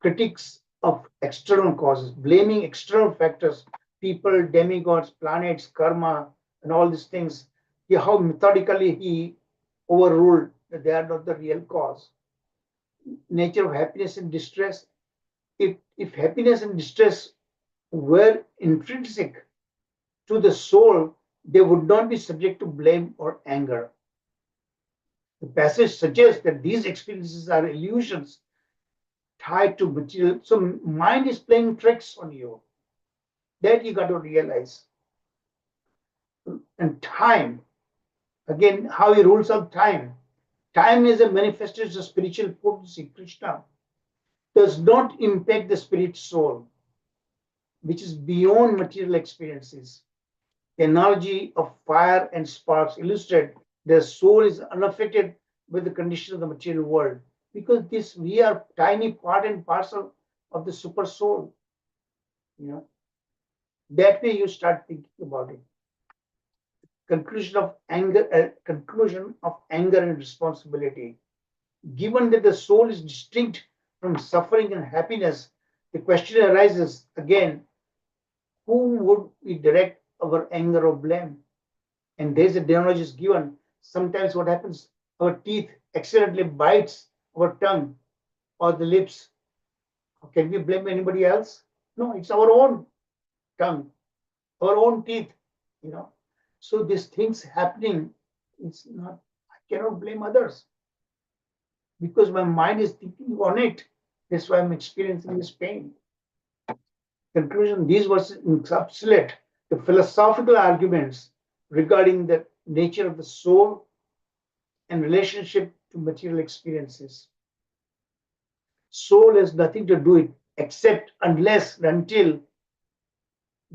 Critics of external causes, blaming external factors, people, demigods, planets, karma, and all these things. How methodically he overruled that they are not the real cause. Nature of happiness and distress. If happiness and distress were intrinsic to the soul, they would not be subject to blame or anger. The passage suggests that these experiences are illusions tied to material. So mind is playing tricks on you. That you got to realize. And time, again, how he rules out time. Time is a manifestation of spiritual potency. Krishna does not impact the spirit soul, which is beyond material experiences. The analogy of fire and sparks illustrate the soul is unaffected with the condition of the material world, because we are tiny part and parcel of the super soul. That way you start thinking about it. Conclusion of anger and responsibility. Given that the soul is distinct from suffering and happiness, the question arises again: whom would we direct our anger or blame? And there's a analogy given. Sometimes what happens, our teeth accidentally bites our tongue or the lips. Can we blame anybody else? No, it's our own tongue, our own teeth, So these things happening, it's not, I cannot blame others because my mind is thinking on it. That's why I'm experiencing this pain. Conclusion, these verses encapsulate the philosophical arguments regarding the nature of the soul and relationship to material experiences. Soul has nothing to do it except unless until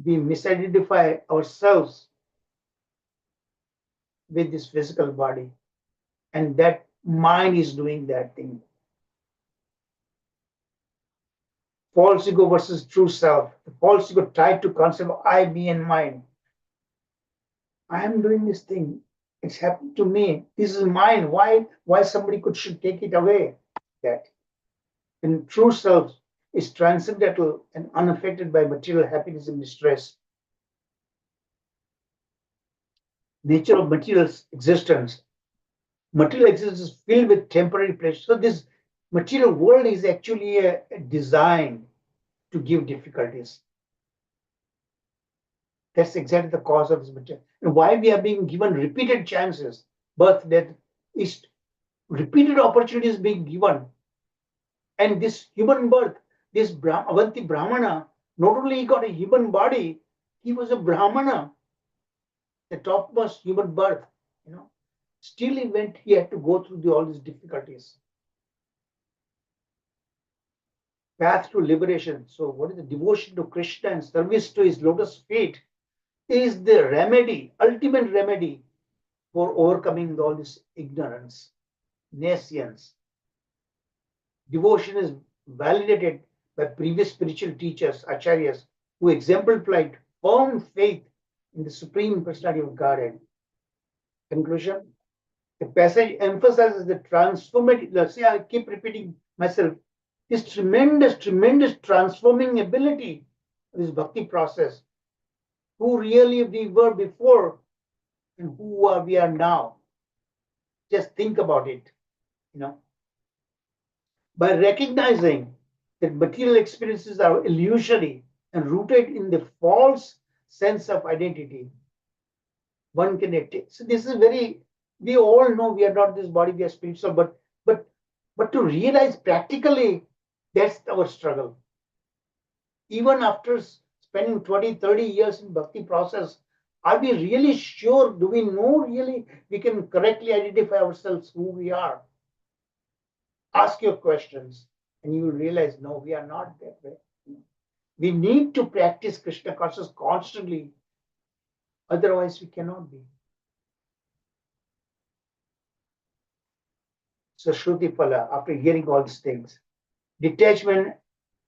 we misidentify ourselves with this physical body, and that mind is doing that thing. False ego versus true self. The false ego tied to concept of I, me, and mine. I am doing this thing. It's happened to me. This is mine. Why somebody should take it away? That. And true self is transcendental and unaffected by material happiness and distress. Nature of material existence. Material existence is filled with temporary pleasure. So this material world is actually a design to give difficulties. That's exactly the cause of this material. And why we are being given repeated chances, birth, death, is repeated opportunities being given. And this human birth, this Avanti Brahmana, not only he got a human body, he was a Brahmana, the topmost human birth, Still he had to go through all these difficulties. Path to liberation. So what is the devotion to Krishna and service to his lotus feet is the remedy, ultimate remedy for overcoming all this ignorance, nescience. Devotion is validated by previous spiritual teachers, acharyas, who exemplified firm faith in the supreme personality of Godhead. Conclusion. The passage emphasizes the transformative, see, I keep repeating myself, this tremendous transforming ability of this bhakti process. Who really we were before and who we are now. Just think about it, By recognizing that material experiences are illusory and rooted in the false sense of identity, one can attain. So this is we all know we are not this body, we are spiritual, but to realize practically, that's our struggle. Even after spending 20, 30 years in bhakti process, are we really sure? Do we know really we can correctly identify ourselves who we are? Ask your questions and you will realize, no, we are not that way. We need to practice Krishna consciousness constantly. Otherwise, we cannot be. So Shruti Phala, after hearing all these things, detachment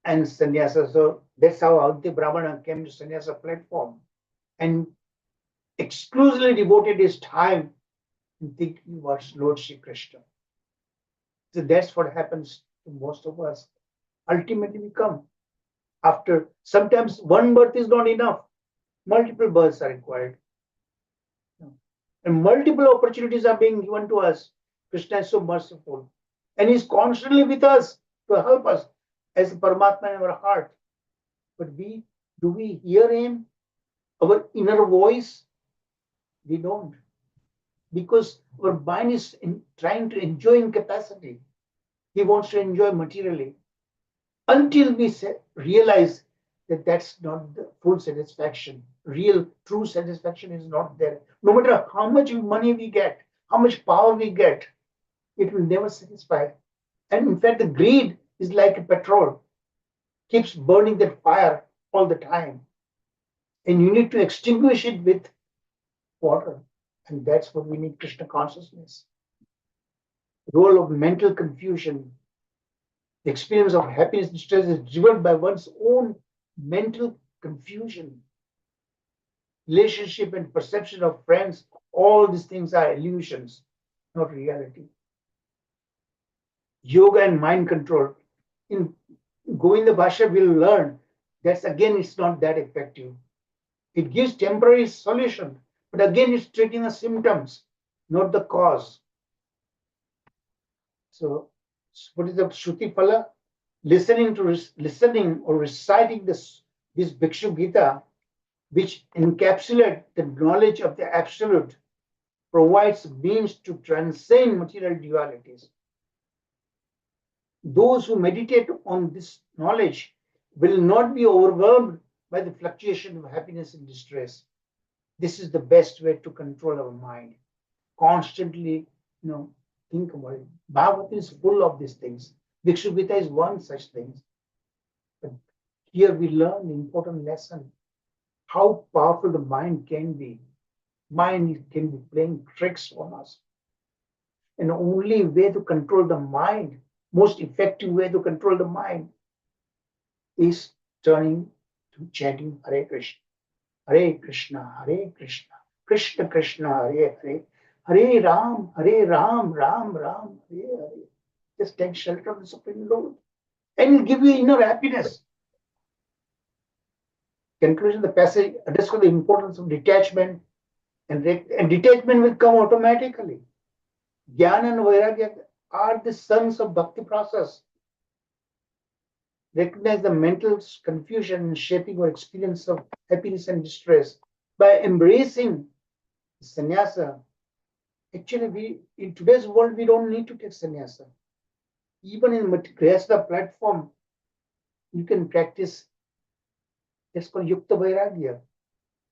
and sannyasa. So that's how Aditya Brahmana came to sannyasa platform and exclusively devoted his time in thinking about Lord Shri Krishna. So that's what happens to most of us. Ultimately, we come after sometimes one birth is not enough, multiple births are required. And multiple opportunities are being given to us. Krishna is so merciful. And he's constantly with us to help us as Paramatma in our heart. But do we hear him? Our inner voice? We don't. Because our mind is trying to enjoy in capacity. He wants to enjoy materially. Until we realize that that's not the full satisfaction. Real, true satisfaction is not there. No matter how much money we get, how much power we get, it will never satisfy. And in fact, the greed is like a petrol, keeps burning that fire all the time. And you need to extinguish it with water. And that's what we need, Krishna consciousness. Role of mental confusion. The experience of happiness and stress is driven by one's own mental confusion. Relationship and perception of friends, all these things are illusions, not reality. Yoga and mind control. In Govinda Bhasha, we'll learn that again, it's not that effective. It gives temporary solution, but again, it's treating the symptoms, not the cause. So, what is the Shruti Phala? Listening or reciting this Bhikshu Gita, which encapsulates the knowledge of the absolute, provides means to transcend material dualities. Those who meditate on this knowledge will not be overwhelmed by the fluctuation of happiness and distress. This is the best way to control our mind. Constantly, think about it. Bhagavad is full of these things. Bhikshu Gita is one such thing. But here we learn the important lesson, how powerful the mind can be. Mind can be playing tricks on us. And the only way to control the mind, most effective way to control the mind, is turning to chanting Hare Krishna. Hare Krishna, Hare Krishna, Krishna Krishna, Hare Hare, Hare Ram, Ram Ram, Hare Hare. Just take shelter of the Supreme Lord, and it'll give you inner happiness. Conclusion, the passage underscores the importance of detachment, and detachment will come automatically. Jnana and Vairagya are the sons of Bhakti process. Recognize the mental confusion in shaping our experience of happiness and distress. By embracing sannyasa, actually, in today's world, we don't need to take sannyasa. Even in Grihastha platform, you can practice, it's called Yukta Vairagya.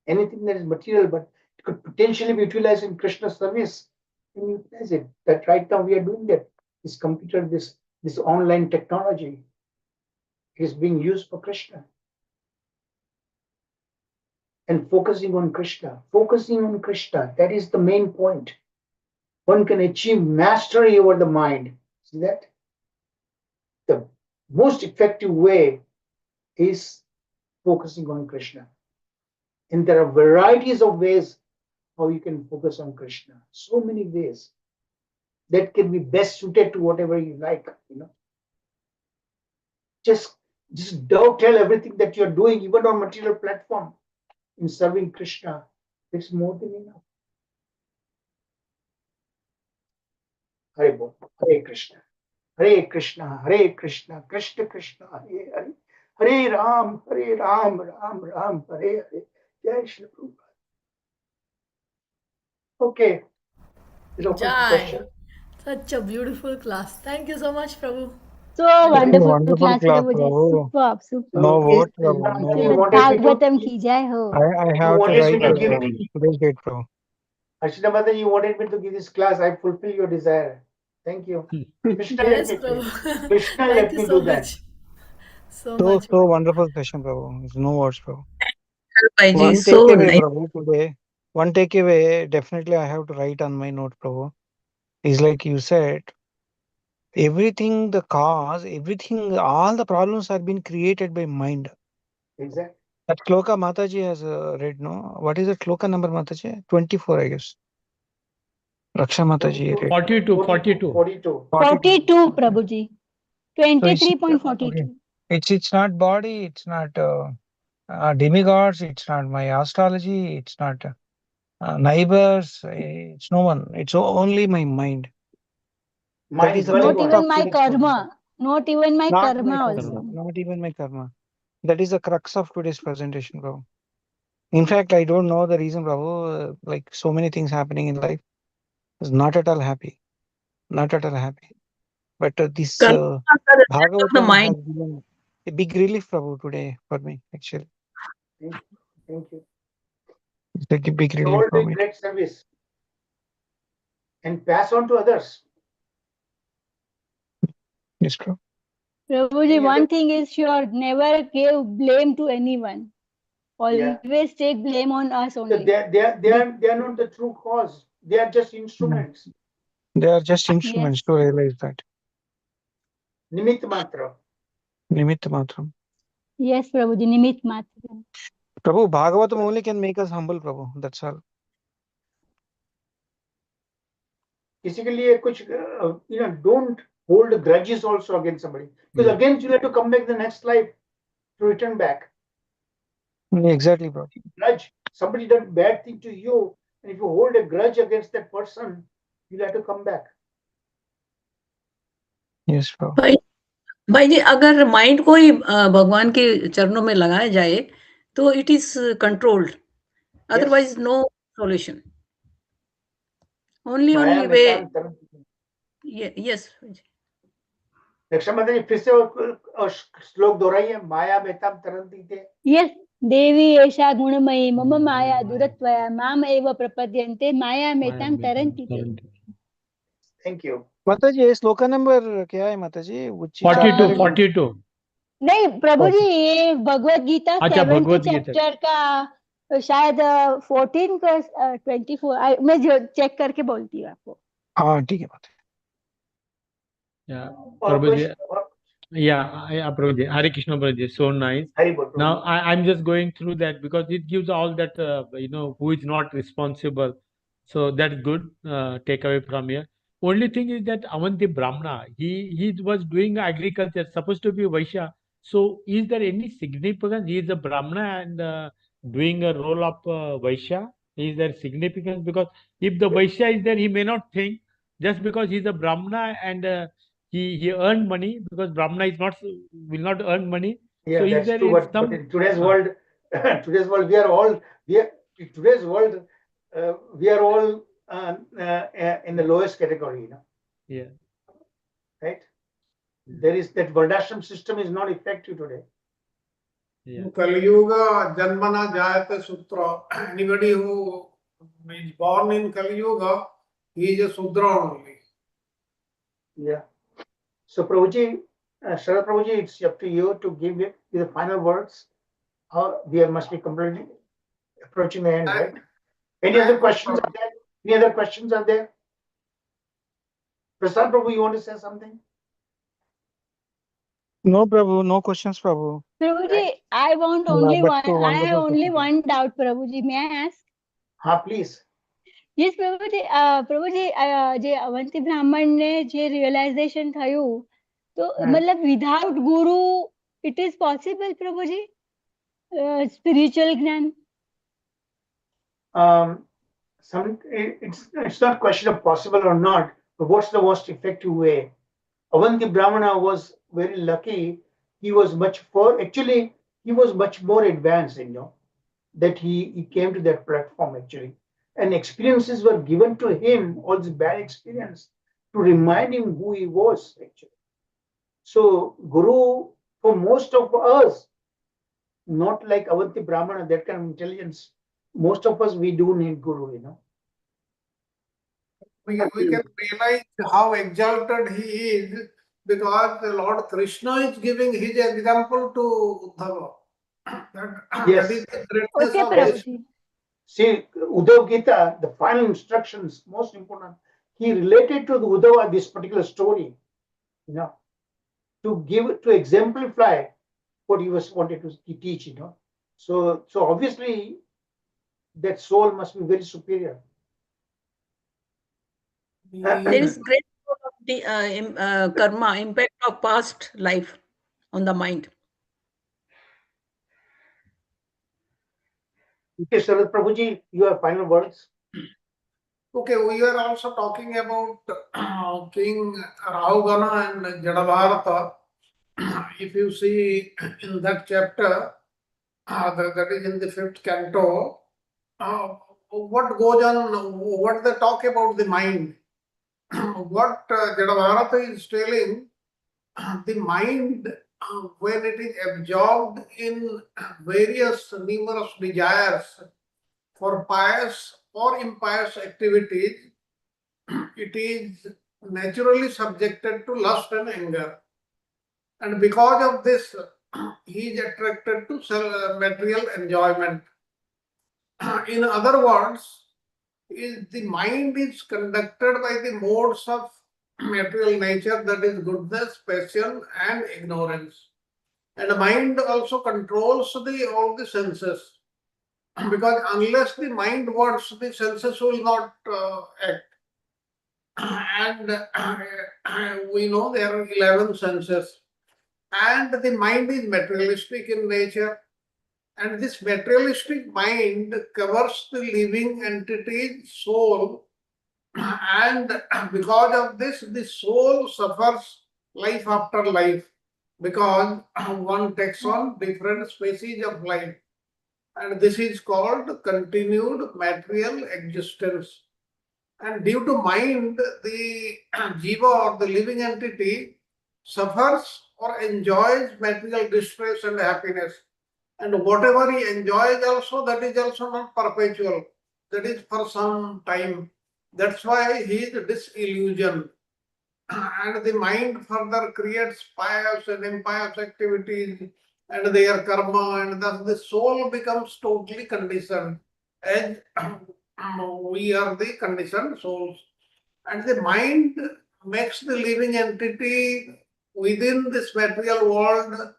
Anything that is material but it could potentially be utilized in Krishna service, and utilize it. That right now we are doing that. This computer, this online technology is being used for Krishna. And focusing on Krishna, that is the main point. One can achieve mastery over the mind. See that? The most effective way is focusing on Krishna. And there are varieties of ways how you can focus on Krishna. So many ways that can be best suited to whatever you like, Just dovetail everything that you're doing, even on material platform, in serving Krishna. It's more than enough. Hare Bol, Hare Krishna, Hare Krishna, Hare Krishna, Krishna Krishna, Hare Hare, Hare Ram, Ram Ram, Hare Hare. Jai Shri Prabhupada. Okay. Jai. Such a beautiful class. Thank you so much, Prabhu. So Very wonderful wonderful class, class, Prabhuji. Prabhu. Superb, superb. No Okay. words, Prabhu. No You Srimad words. wanted me to, Bhagavatam ki jai ho. I you have to wanted me write to a give, great date, Prabhu. Ashita Mata, you wanted me to give this class. I fulfill your desire. Thank you. Krishna let Yes, me do. Prabhu. Krishna Thank let you me so do that. much. So So much. wonderful session, Prabhu. There's no words, Prabhu. Bhai One so takeaway, nice. Prabhu, today. One takeaway, definitely I have to write on my note, Prabhu. Is like you said, everything, the cause, everything, all the problems are being created by mind. Exactly. That Shloka Mataji has read, no? What is the Shloka number, Mataji? 24, I guess. Raksha Mataji read. 42, 42. 42. 42, Prabhuji. So it's, 23.42. okay. It's not body, it's not demigods, it's not my astrology, it's not neighbors, it's no one. It's only my mind. That Mind is the dwelling Not crux on even of my today's presentation. karma. Not even my Not my karma karma, also. not even my karma. That is the crux of today's presentation, bro. In fact, I don't know the reason, Prabhu. Like so many things happening in life, is not at all happy. Not at all happy. But this Karma are the result of the Bhagavatam mind. has given a big relief, Prabhu, today for me. Actually, Thank you. it's like a big You're relief all for doing me. great service and pass on to others. Yes, true. Prabhuji, Any one other? thing is sure, never give blame to anyone. Yeah. Always take blame on us So only. they are not the true cause. They are just instruments. They are just instruments Yes. to realize that. Nimit matra. Nimitta matram. Yes, Prabhuji, Nimit Matra. Prabhu, Bhagavatam only can make us humble, Prabhu. That's all. किसी के लिए कुछ don't hold grudges also against somebody, because again you have to come back the next life to return back. Exactly, bro. Grudge, somebody done bad thing to you, and if you hold a grudge against that person, you'll have to come back. Yes, bro. भाई जी, अगर mind को ही भगवान के चरणों में लगाया जाए तो it is controlled, otherwise no solution. Only maya only में वे. तान तरन. यस. रक्षा माता जी फिर से श्लोक दोहराइए. माया में ताम तरंती थे. यस, देवी एषा गुणमयी मम माया दुरत्वया माम एव प्रपद्यन्ते माया मेतां तरन्ति ते. Thank you. माताजी, ये श्लोका नंबर क्या है माताजी? 42. नहीं प्रभु जी, ये भगवत गीता अच्छा, 7th भगवत गीता. चैप्टर का शायद 14 का 24. मैं जो चेक करके बोलती हूँ आपको. हाँ ठीक है माताजी. Yeah, Prabhuji. Yeah, Prabhuji. Hare Krishna, Prabhuji. So nice. Now I'm just going through that because it gives all that who is not responsible. So that's good. Take away from here. Only thing is that Avanti Brahmana, he was doing agriculture, supposed to be Vaishya. So is there any significance? He is a Brahmana and doing a role of Vaishya. Is there significance? Because if the Vaishya is there, he may not think just because he's a Brahmana and he earned money, because Brahmana is not will not earn money. Yeah, So is that's there true. But some in today's world, in today's world, we are all in the lowest category. Yeah. Right. There is that Vardashram system is not effective today. Yeah. Kaliyuga Janmana Jayate Sutra. Anybody who is born in Kaliyuga, he is a Sudra only. Yeah. So Prabhuji, Sharad Prabhuji, it's up to you to give the final words. We must be completely approaching the end, right? Any other questions are there? Any other questions are there? Prasad Prabhu, you want to say something? No, Prabhu, no questions, Prabhu. Prabhuji, I want Yeah, only but one. so I have wonderful only session. one doubt, Prabhuji. May I ask? Please. Yes, પ્રભુજી. પ્રભુજી, જે અવંતી બ્રાહ્મણ ને જે realisation થયું, તો મતલબ without ગુરુ ઇટ ઇઝ પોસિબલ પ્રભુજી સ્પિરિચ્યુઅલ જ્ઞાન? It's not a question of possible or not, but what's the most effective way? Avanti Brahmana was very lucky. He was he was much more advanced, that he came to that platform actually. And experiences were given to him, all this bad experience, to remind him who he was actually. So Guru, for most of us, not like Avanti Brahmana, that kind of intelligence, most of us, we do need Guru, We can realize how exalted he is because the Lord Krishna is giving his example to Uddhava. Yes. That is the greatness Okay, of Prabhuji. See, Uddhav Gita, the final instructions, most important, he related to the Uddhava this particular story. you know, to exemplify what he was wanted to teach, you know. So obviously that soul must be very superior. There is great role of the karma, impact of past life on the mind. Okay, Sharad Prabhuji, you have final words. Okay, we are also talking about King Rahugana and Jadabharata. If you see in that chapter, that is in the 5th canto, what goes on, what they talk about the mind. What Jadabharata is telling, the mind, when it is absorbed in various numerous desires for pious or impious activities, it is naturally subjected to lust and anger. And because of this, he is attracted to material enjoyment. In other words, the mind is conducted by the modes of material nature, that is goodness, passion and ignorance. And the mind also controls all the senses, because unless the mind works, the senses will not act. And we know there are 11 senses, and the mind is materialistic in nature, and this materialistic mind covers the living entity's soul, and because of this, the soul suffers life after life, because one takes on different species of life, and this is called continued material existence. And due to mind, the jiva or the living entity suffers or enjoys material distress and happiness. And whatever he enjoys also, that is also not perpetual. That is for some time. That's why he is disillusioned. And the mind further creates pious and impious activities and their karma, and thus the soul becomes totally conditioned, as we are the conditioned souls. And the mind makes the living entity within this material world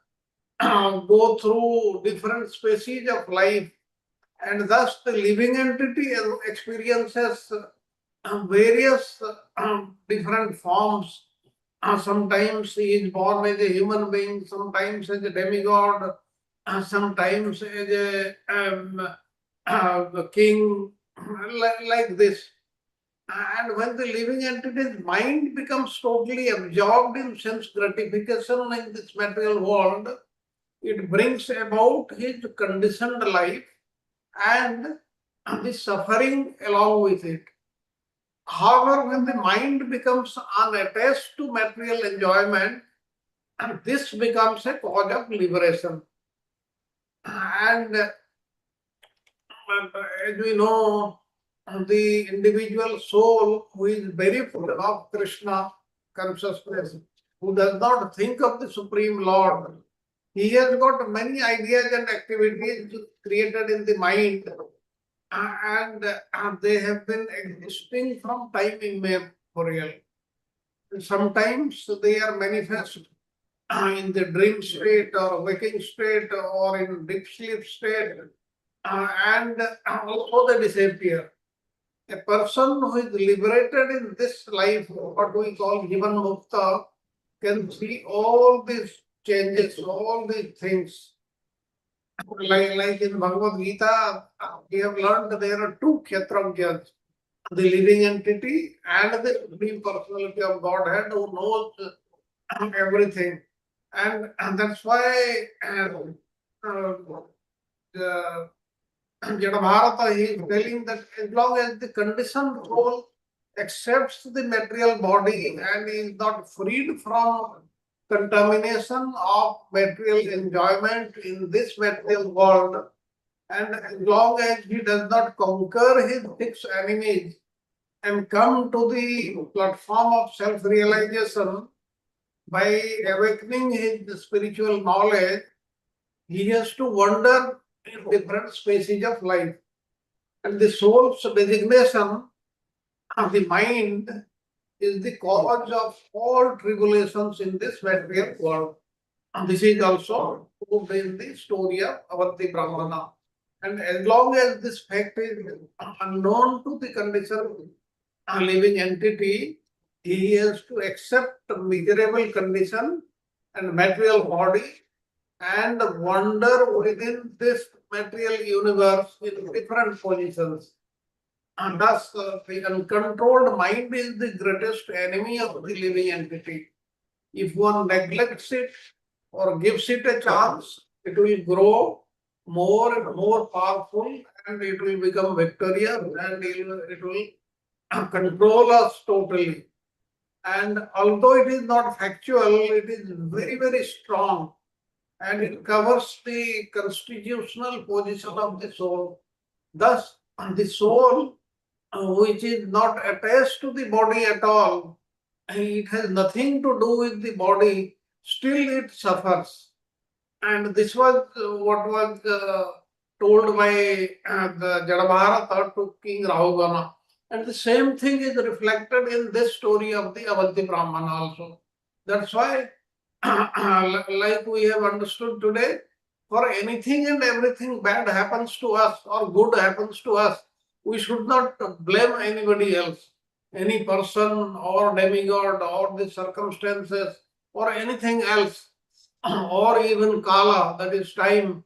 go through different species of life, and thus the living entity experiences various different forms. Sometimes he is born as a human being, sometimes as a demigod, sometimes as a king, like this. And when the living entity's mind becomes totally absorbed in sense gratification in this material world, it brings about his conditioned life and the suffering along with it. However, when the mind becomes unattached to material enjoyment, this becomes a cause of liberation. And as we know, the individual soul who is very full of Krishna consciousness, who does not think of the Supreme Lord, he has got many ideas and activities created in the mind, and they have been existing from time immemorial. Sometimes they are manifest in the dream state or waking state or in deep sleep state, and also they disappear. A person who is liberated in this life, what we call Jivan Mukta, can see all these changes, all these things. Like in Bhagavad Gita, we have learned there are two Kshatrajnas, the living entity and the Supreme Personality of Godhead who knows everything. And that's why Jadabharata, he is telling that as long as the conditioned soul accepts the material body and is not freed from contamination of material enjoyment in this material world, and as long as he does not conquer his six enemies and come to the platform of self-realization by awakening his spiritual knowledge, he has to wander in different species of life. And the soul's designation of the mind is the cause of all tribulations in this material world. And this is also proved in the story of Avanti Brahmana. And as long as this fact is unknown to the conditioned living entity, he has to accept miserable condition and material body and wander within this material universe in different positions. And thus, the uncontrolled mind is the greatest enemy of the living entity. If one neglects it or gives it a chance, it will grow more and more powerful and it will become victorious and it will control us totally. And although it is not factual, it is very, very strong and it covers the constitutional position of the soul. Thus, the soul, which is not attached to the body at all, it has nothing to do with the body, still it suffers. And this was what was told by the Jadabharata to King Rahugana. And the same thing is reflected in this story of the Avanti Brahmana also. That's why, like we have understood today, for anything and everything bad happens to us or good happens to us, we should not blame anybody else, any person or demigod or the circumstances or anything else, or even Kala, that is time.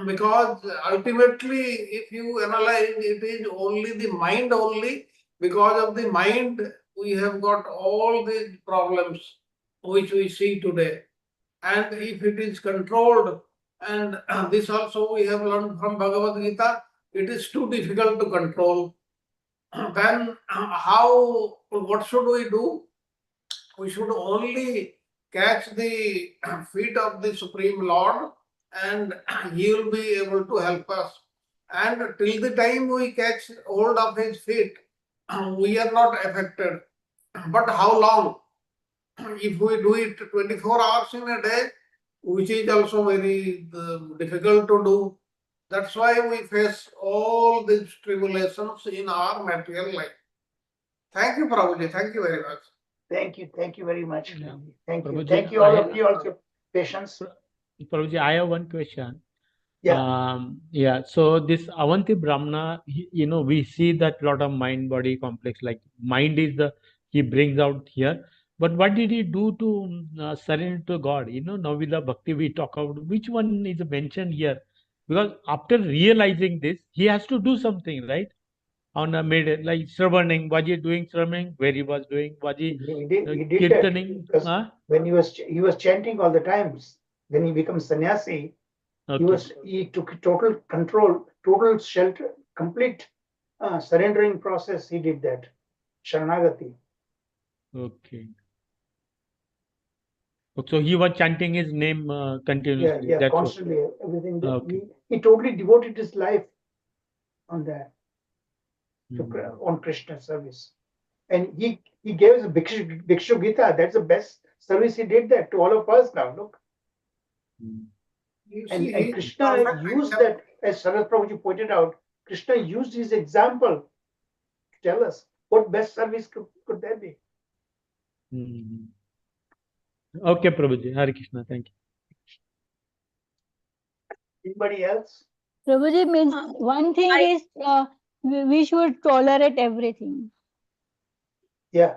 Because ultimately, if you analyze, it is only the mind only. Because of the mind, we have got all these problems which we see today. And if it is controlled, and this also we have learned from Bhagavad Gita, it is too difficult to control. Then what should we do? We should only catch the feet of the Supreme Lord and he will be able to help us. And till the time we catch hold of his feet, we are not affected. But how long? If we do it 24 hours in a day, which is also very difficult to do. That's why we face all these tribulations in our material life. Thank you, Prabhuji. Thank you very much. Thank you very much. Yeah. Thank you. Prabhuji, Thank you all of you also, patience. Prabhuji, I have one question. Yeah. Yeah. So this Avanti Brahmana, we see that lot of mind-body complex, like mind is he brings out here. But what did he do to surrender to God? Navila Bhakti we talk about, which one is mentioned here? Because after realizing this, he has to do something, right? On a made like Sravaning, was he doing Sravaning? Where he was doing? Was he He did Kirtaning? that because when he was chanting all the times, when he becomes sannyasi, Okay. he took total control, total shelter, complete surrendering process. He did that, Sharanagati. Okay. So he was chanting his name continuously. Yeah, That's constantly. Everything. Okay. He totally devoted his life on that, Mm. on Krishna service. And he gave us a Bhikshu Gita. That's the best service he did that to all of us now. Look. Mm. And Krishna used that, as Sarath Prabhuji pointed out, Krishna used his example to tell us what best service could there be. Mm. Okay, Prabhuji. Hare Krishna. Thank you. Anybody else? Prabhuji means one thing is we should tolerate everything. Yeah.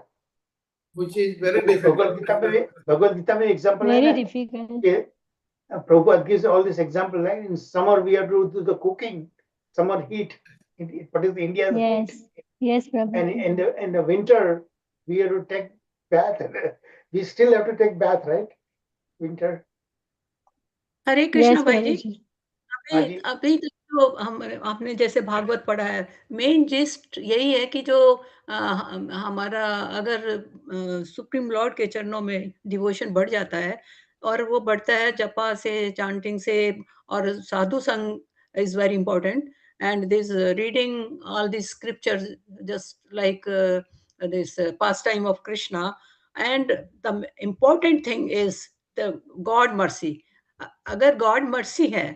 Which is very difficult. Bhagavad Gita mein example Very difficult. Prabhupada gives all this example. Like in summer we have to do the cooking, summer heat. Particularly India's Yes. heat. Yes, Prabhuji. And in the winter we have to take bath. We still have to take bath, right? Winter. Hare Krishna Yes, भाई जी Prabhuji. अभी अभी तक जो हम आपने जैसे भागवत पढ़ा है, मेन जिस्ट यही है कि जो हमारा अगर सुप्रीम लॉर्ड के चरणों में डिवोशन बढ़ जाता है और वो बढ़ता है जपा से, चांटिंग से, और साधु संग is very important, and this reading all this scriptures just like this pass time of Krishna, and the important thing is the God mercy. अगर गॉड मर्सी है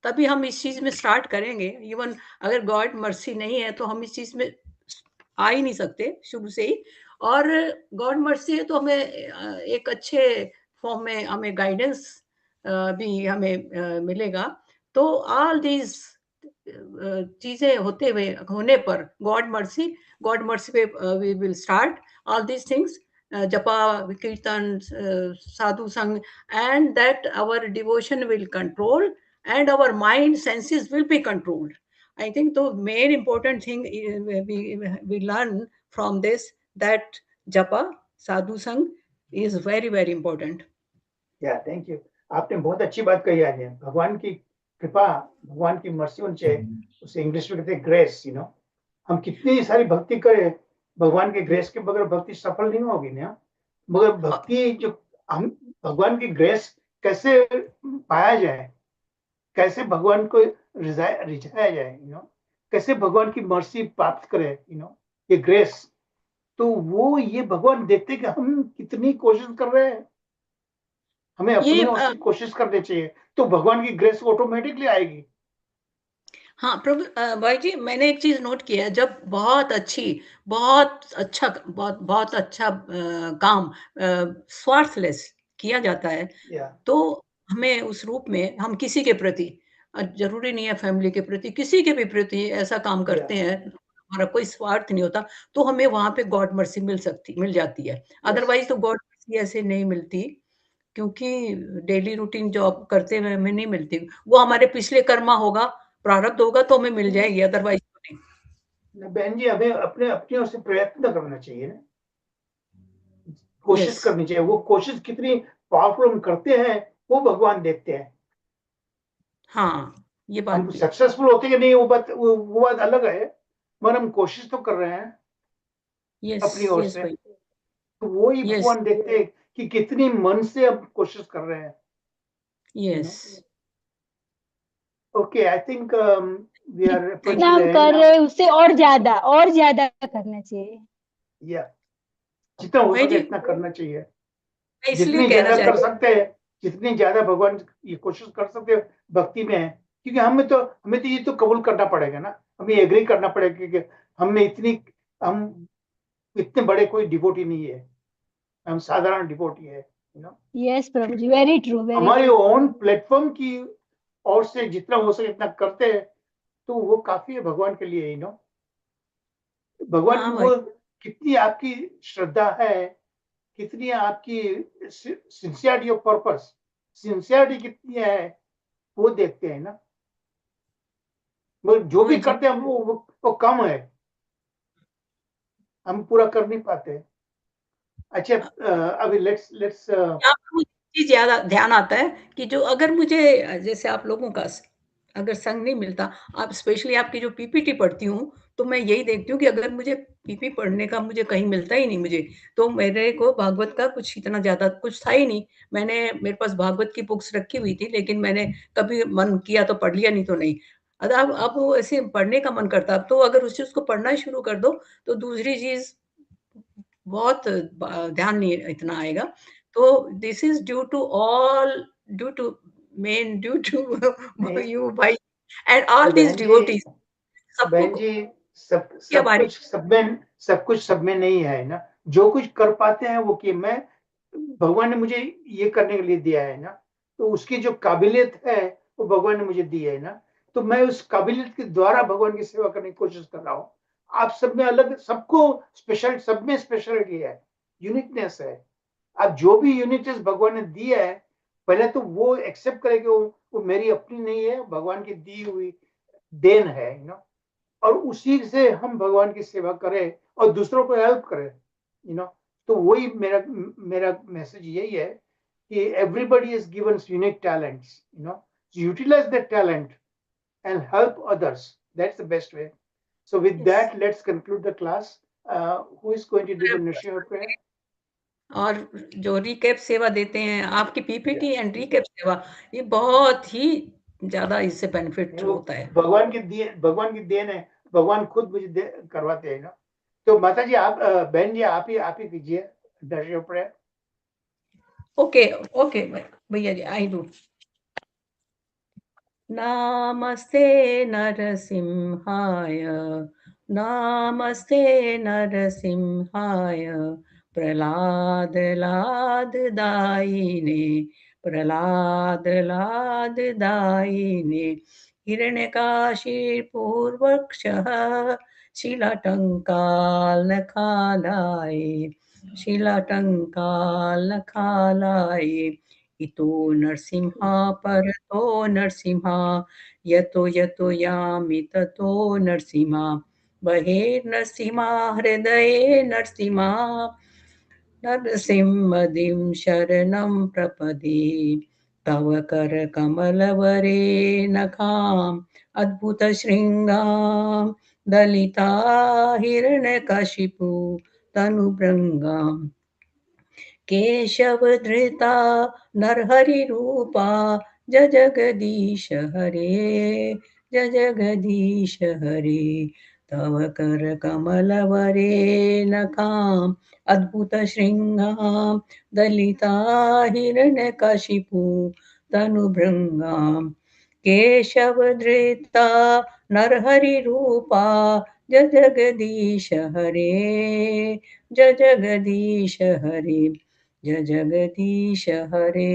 तभी हम इस चीज में स्टार्ट करेंगे. इवन अगर गॉड मर्सी नहीं है तो हम इस चीज में आ ही नहीं सकते शुरू से ही. और गॉड मर्सी है तो हमें एक अच्छे फॉर्म में हमें गाइडेंस भी हमें मिलेगा। तो ऑल दीज चीजें होने पर गॉड मर्सी पे we will start all these things, japa, kirtan, साधु संग, and that our devotion will control and our mind senses will be controlled. I think the main important thing we learn from this, that japa, sadhu sang is very very important. Thank you. आपने बहुत अच्छी बात कही आज है। भगवान की कृपा, भगवान की मर्सी होनी चाहिए, उसे इंग्लिश में कहते हैं ग्रेस। हम कितनी सारी भक्ति करें, भगवान के ग्रेस के बगैर भक्ति सफल नहीं होगी ना। मगर भक्ति जो हम भगवान की ग्रेस कैसे पाया जाए, कैसे भगवान को रिझाया जाए, कैसे भगवान की मर्सी प्राप्त करें, ये ग्रेस, तो वो ये भगवान देखते कि हम कितनी कोशिश कर रहे हैं। हमें अपनी ओर से कोशिश करनी चाहिए, तो भगवान की ग्रेस ऑटोमेटिकली आएगी। हाँ प्रभु भाई जी, मैंने एक चीज नोट किया है, जब बहुत अच्छा काम स्वार्थलेस किया जाता है, तो हमें उस रूप में हम किसी के प्रति, जरूरी नहीं है फैमिली के प्रति, किसी के भी प्रति ऐसा काम करते हैं, हमारा कोई स्वार्थ नहीं होता, तो हमें वहां पे गॉड मर्सी मिल जाती है। अदरवाइज तो गॉड मर्सी ऐसे नहीं मिलती, क्योंकि डेली रूटीन जॉब करते हुए हमें नहीं मिलती। वो हमारे पिछले कर्मा होगा, प्रारब्ध होगा तो हमें मिल जाएगी, अदरवाइज तो नहीं। बहन जी, हमें अपनी ओर से प्रयत्न करना चाहिए ना, कोशिश करनी चाहिए। वो कोशिश कितनी पावरफुल हम करते हैं वो भगवान देखते हैं। हाँ, ये बात हम सक्सेसफुल होते कि नहीं वो बात अलग है, मगर हम कोशिश तो कर रहे हैं अपनी ओर से, तो वो ही भगवान देखते हैं कि कितनी मन से हम कोशिश कर रहे हैं। Yes, okay, I think we are जितना हम कर रहे हैं उससे और ज्यादा करना चाहिए। या जितना हो सके इतना करना चाहिए, इसलिए जितनी ज्यादा कर सकते हैं, जितनी ज्यादा भगवान ये कोशिश कर सकते हैं भक्ति में, क्योंकि हमें तो ये तो कबूल करना पड़ेगा ना, हमें एग्री करना पड़ेगा कि हम इतने बड़े कोई डिवोटी नहीं है, हम साधारण डिवोटी है। यस प्रभु जी, वेरी ट्रू। हमारे ओन प्लेटफॉर्म की ओर से जितना हो सके इतना करते हैं, तो वो काफी है भगवान के लिए। भगवान की वो कितनी आपकी श्रद्धा है, कितनी आपकी सिंसियरिटी ऑफ पर्पस, सिंसियरिटी कितनी है वो देखते हैं ना। मगर जो भी करते हैं वो कम है, हम पूरा कर नहीं पाते। अच्छा, अभी लेट्स चीज ज्यादा ध्यान आता है कि जो अगर मुझे, जैसे आप लोगों का अगर संग नहीं मिलता, आप स्पेशली आपकी जो पीपीटी पढ़ती हूँ, तो मैं यही देखती हूँ कि अगर मुझे पीपी पढ़ने का मुझे कहीं मिलता ही नहीं मुझे, तो मेरे को भागवत का कुछ इतना ज्यादा कुछ था ही नहीं। मेरे पास भागवत की बुक्स रखी हुई थी, लेकिन मैंने कभी मन किया तो पढ़ लिया, नहीं तो नहीं। अब वो ऐसे पढ़ने का मन करता, अब तो अगर उस चीज को पढ़ना शुरू कर दो तो दूसरी चीज बहुत ध्यान नहीं इतना आएगा। तो this is due to you bhai and all these devotees. Behen ji, सब कुछ सब में नहीं है ना। जो कुछ कर पाते हैं वो कि मैं, भगवान ने मुझे ये करने के लिए दिया है ना, तो उसकी जो काबिलियत है वो भगवान ने मुझे दी है ना, तो मैं उस काबिलियत के द्वारा भगवान की सेवा करने की कोशिश कर रहा हूँ। आप सब में अलग, सबको स्पेशल, सब में स्पेशलिटी है, यूनिकनेस है। आप जो भी यूनिकनेस भगवान ने दी है, पहले तो वो एक्सेप्ट करें कि वो मेरी अपनी नहीं है, भगवान की दी हुई देन है, और उसी से हम भगवान की सेवा करें और दूसरों को हेल्प करें। तो वही मेरा मैसेज यही है कि everybody is given unique talents, utilize that talent and help others. That's the best way. So with that, let's conclude the class. Who is going to do the Nrsimha prayer? और जो recap सेवा देते हैं, आपकी PPT and recap सेवा, ये बहुत ही ज्यादा इससे बेनिफिट होता है। भगवान की देन है, भगवान खुद मुझे करवाते हैं ना। तो माता जी, आप, बहन जी, आप ही कीजिए नरसिंह प्रेयर। ओके भैया जी, आई डू। नमस्ते नरसिंहाय नामस्ते नरसिंहाय प्रहलाद लाददायिने प्रहलाद लाददायिने हिरण्यकाशीपूर्वक्षः शिलाटङ्कालनखालाय शिलाटङ्कालनखालाय इतो नरसिंहा परतो नरसिंहा यतो यतो यामि ततो नरसिंहा बहिर्नरसिंहा हृदये नरसिंहा नरसिंहदिं शरणं प्रपदे तव करकमलवरे नखाम् अद्भुतशृङ्गां दलिता हिरण्यकशिपु तनुभृङ्गाम् केशवधृता नरहरिरूपा जगदीश हरे जगदीश हरे तव करकमलवरे नखाम् अद्भुतशृङ्गां दलिता हिरण्यकशिपु तनुभृङ्गाम् केशवधृता नरहरिरूपा जगदीश हरे जगदीश हरे जगदीश हरे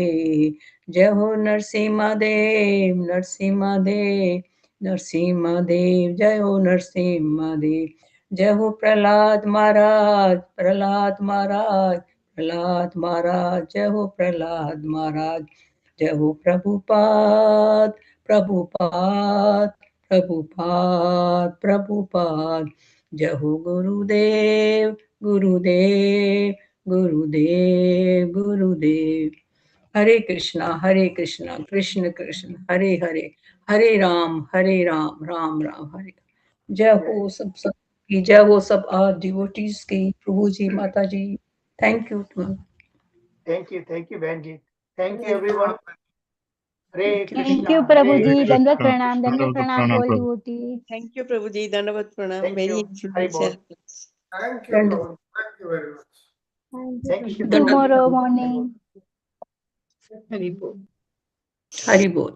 जय हो नरसिंहदेव नरसिंहदेव नरसिंहदेव जय हो नरसिंहदेव जय हो प्रहलाद महाराज प्रहलाद महाराज प्रहलाद महाराज जय हो प्रहलाद महाराज जय हो प्रभुपाद प्रभुपाद प्रभुपाद प्रभुपाद जय हो गुरुदेव गुरुदेव गुरुदेव गुरुदेव हरे कृष्णा कृष्ण कृष्ण हरे हरे हरे राम राम राम हरे जय हो सब की जय हो सब डिवोटीज की प्रभु जी माता जी thank you Thank you, Behen ji. Thank you, everyone. Hare thank Krishna. You Prabhu Hare ji Krishna. दंडवत प्रणाम all devotee Thank you, Prabhuji. Dandavat pranam. Thank Very you. Hari bol. influential. Thank you, Prabhu. Thank you very much. Thank you, Thank you, Prabhu. Shilpa Prabhu. Tomorrow morning Hari bol. Hari बोल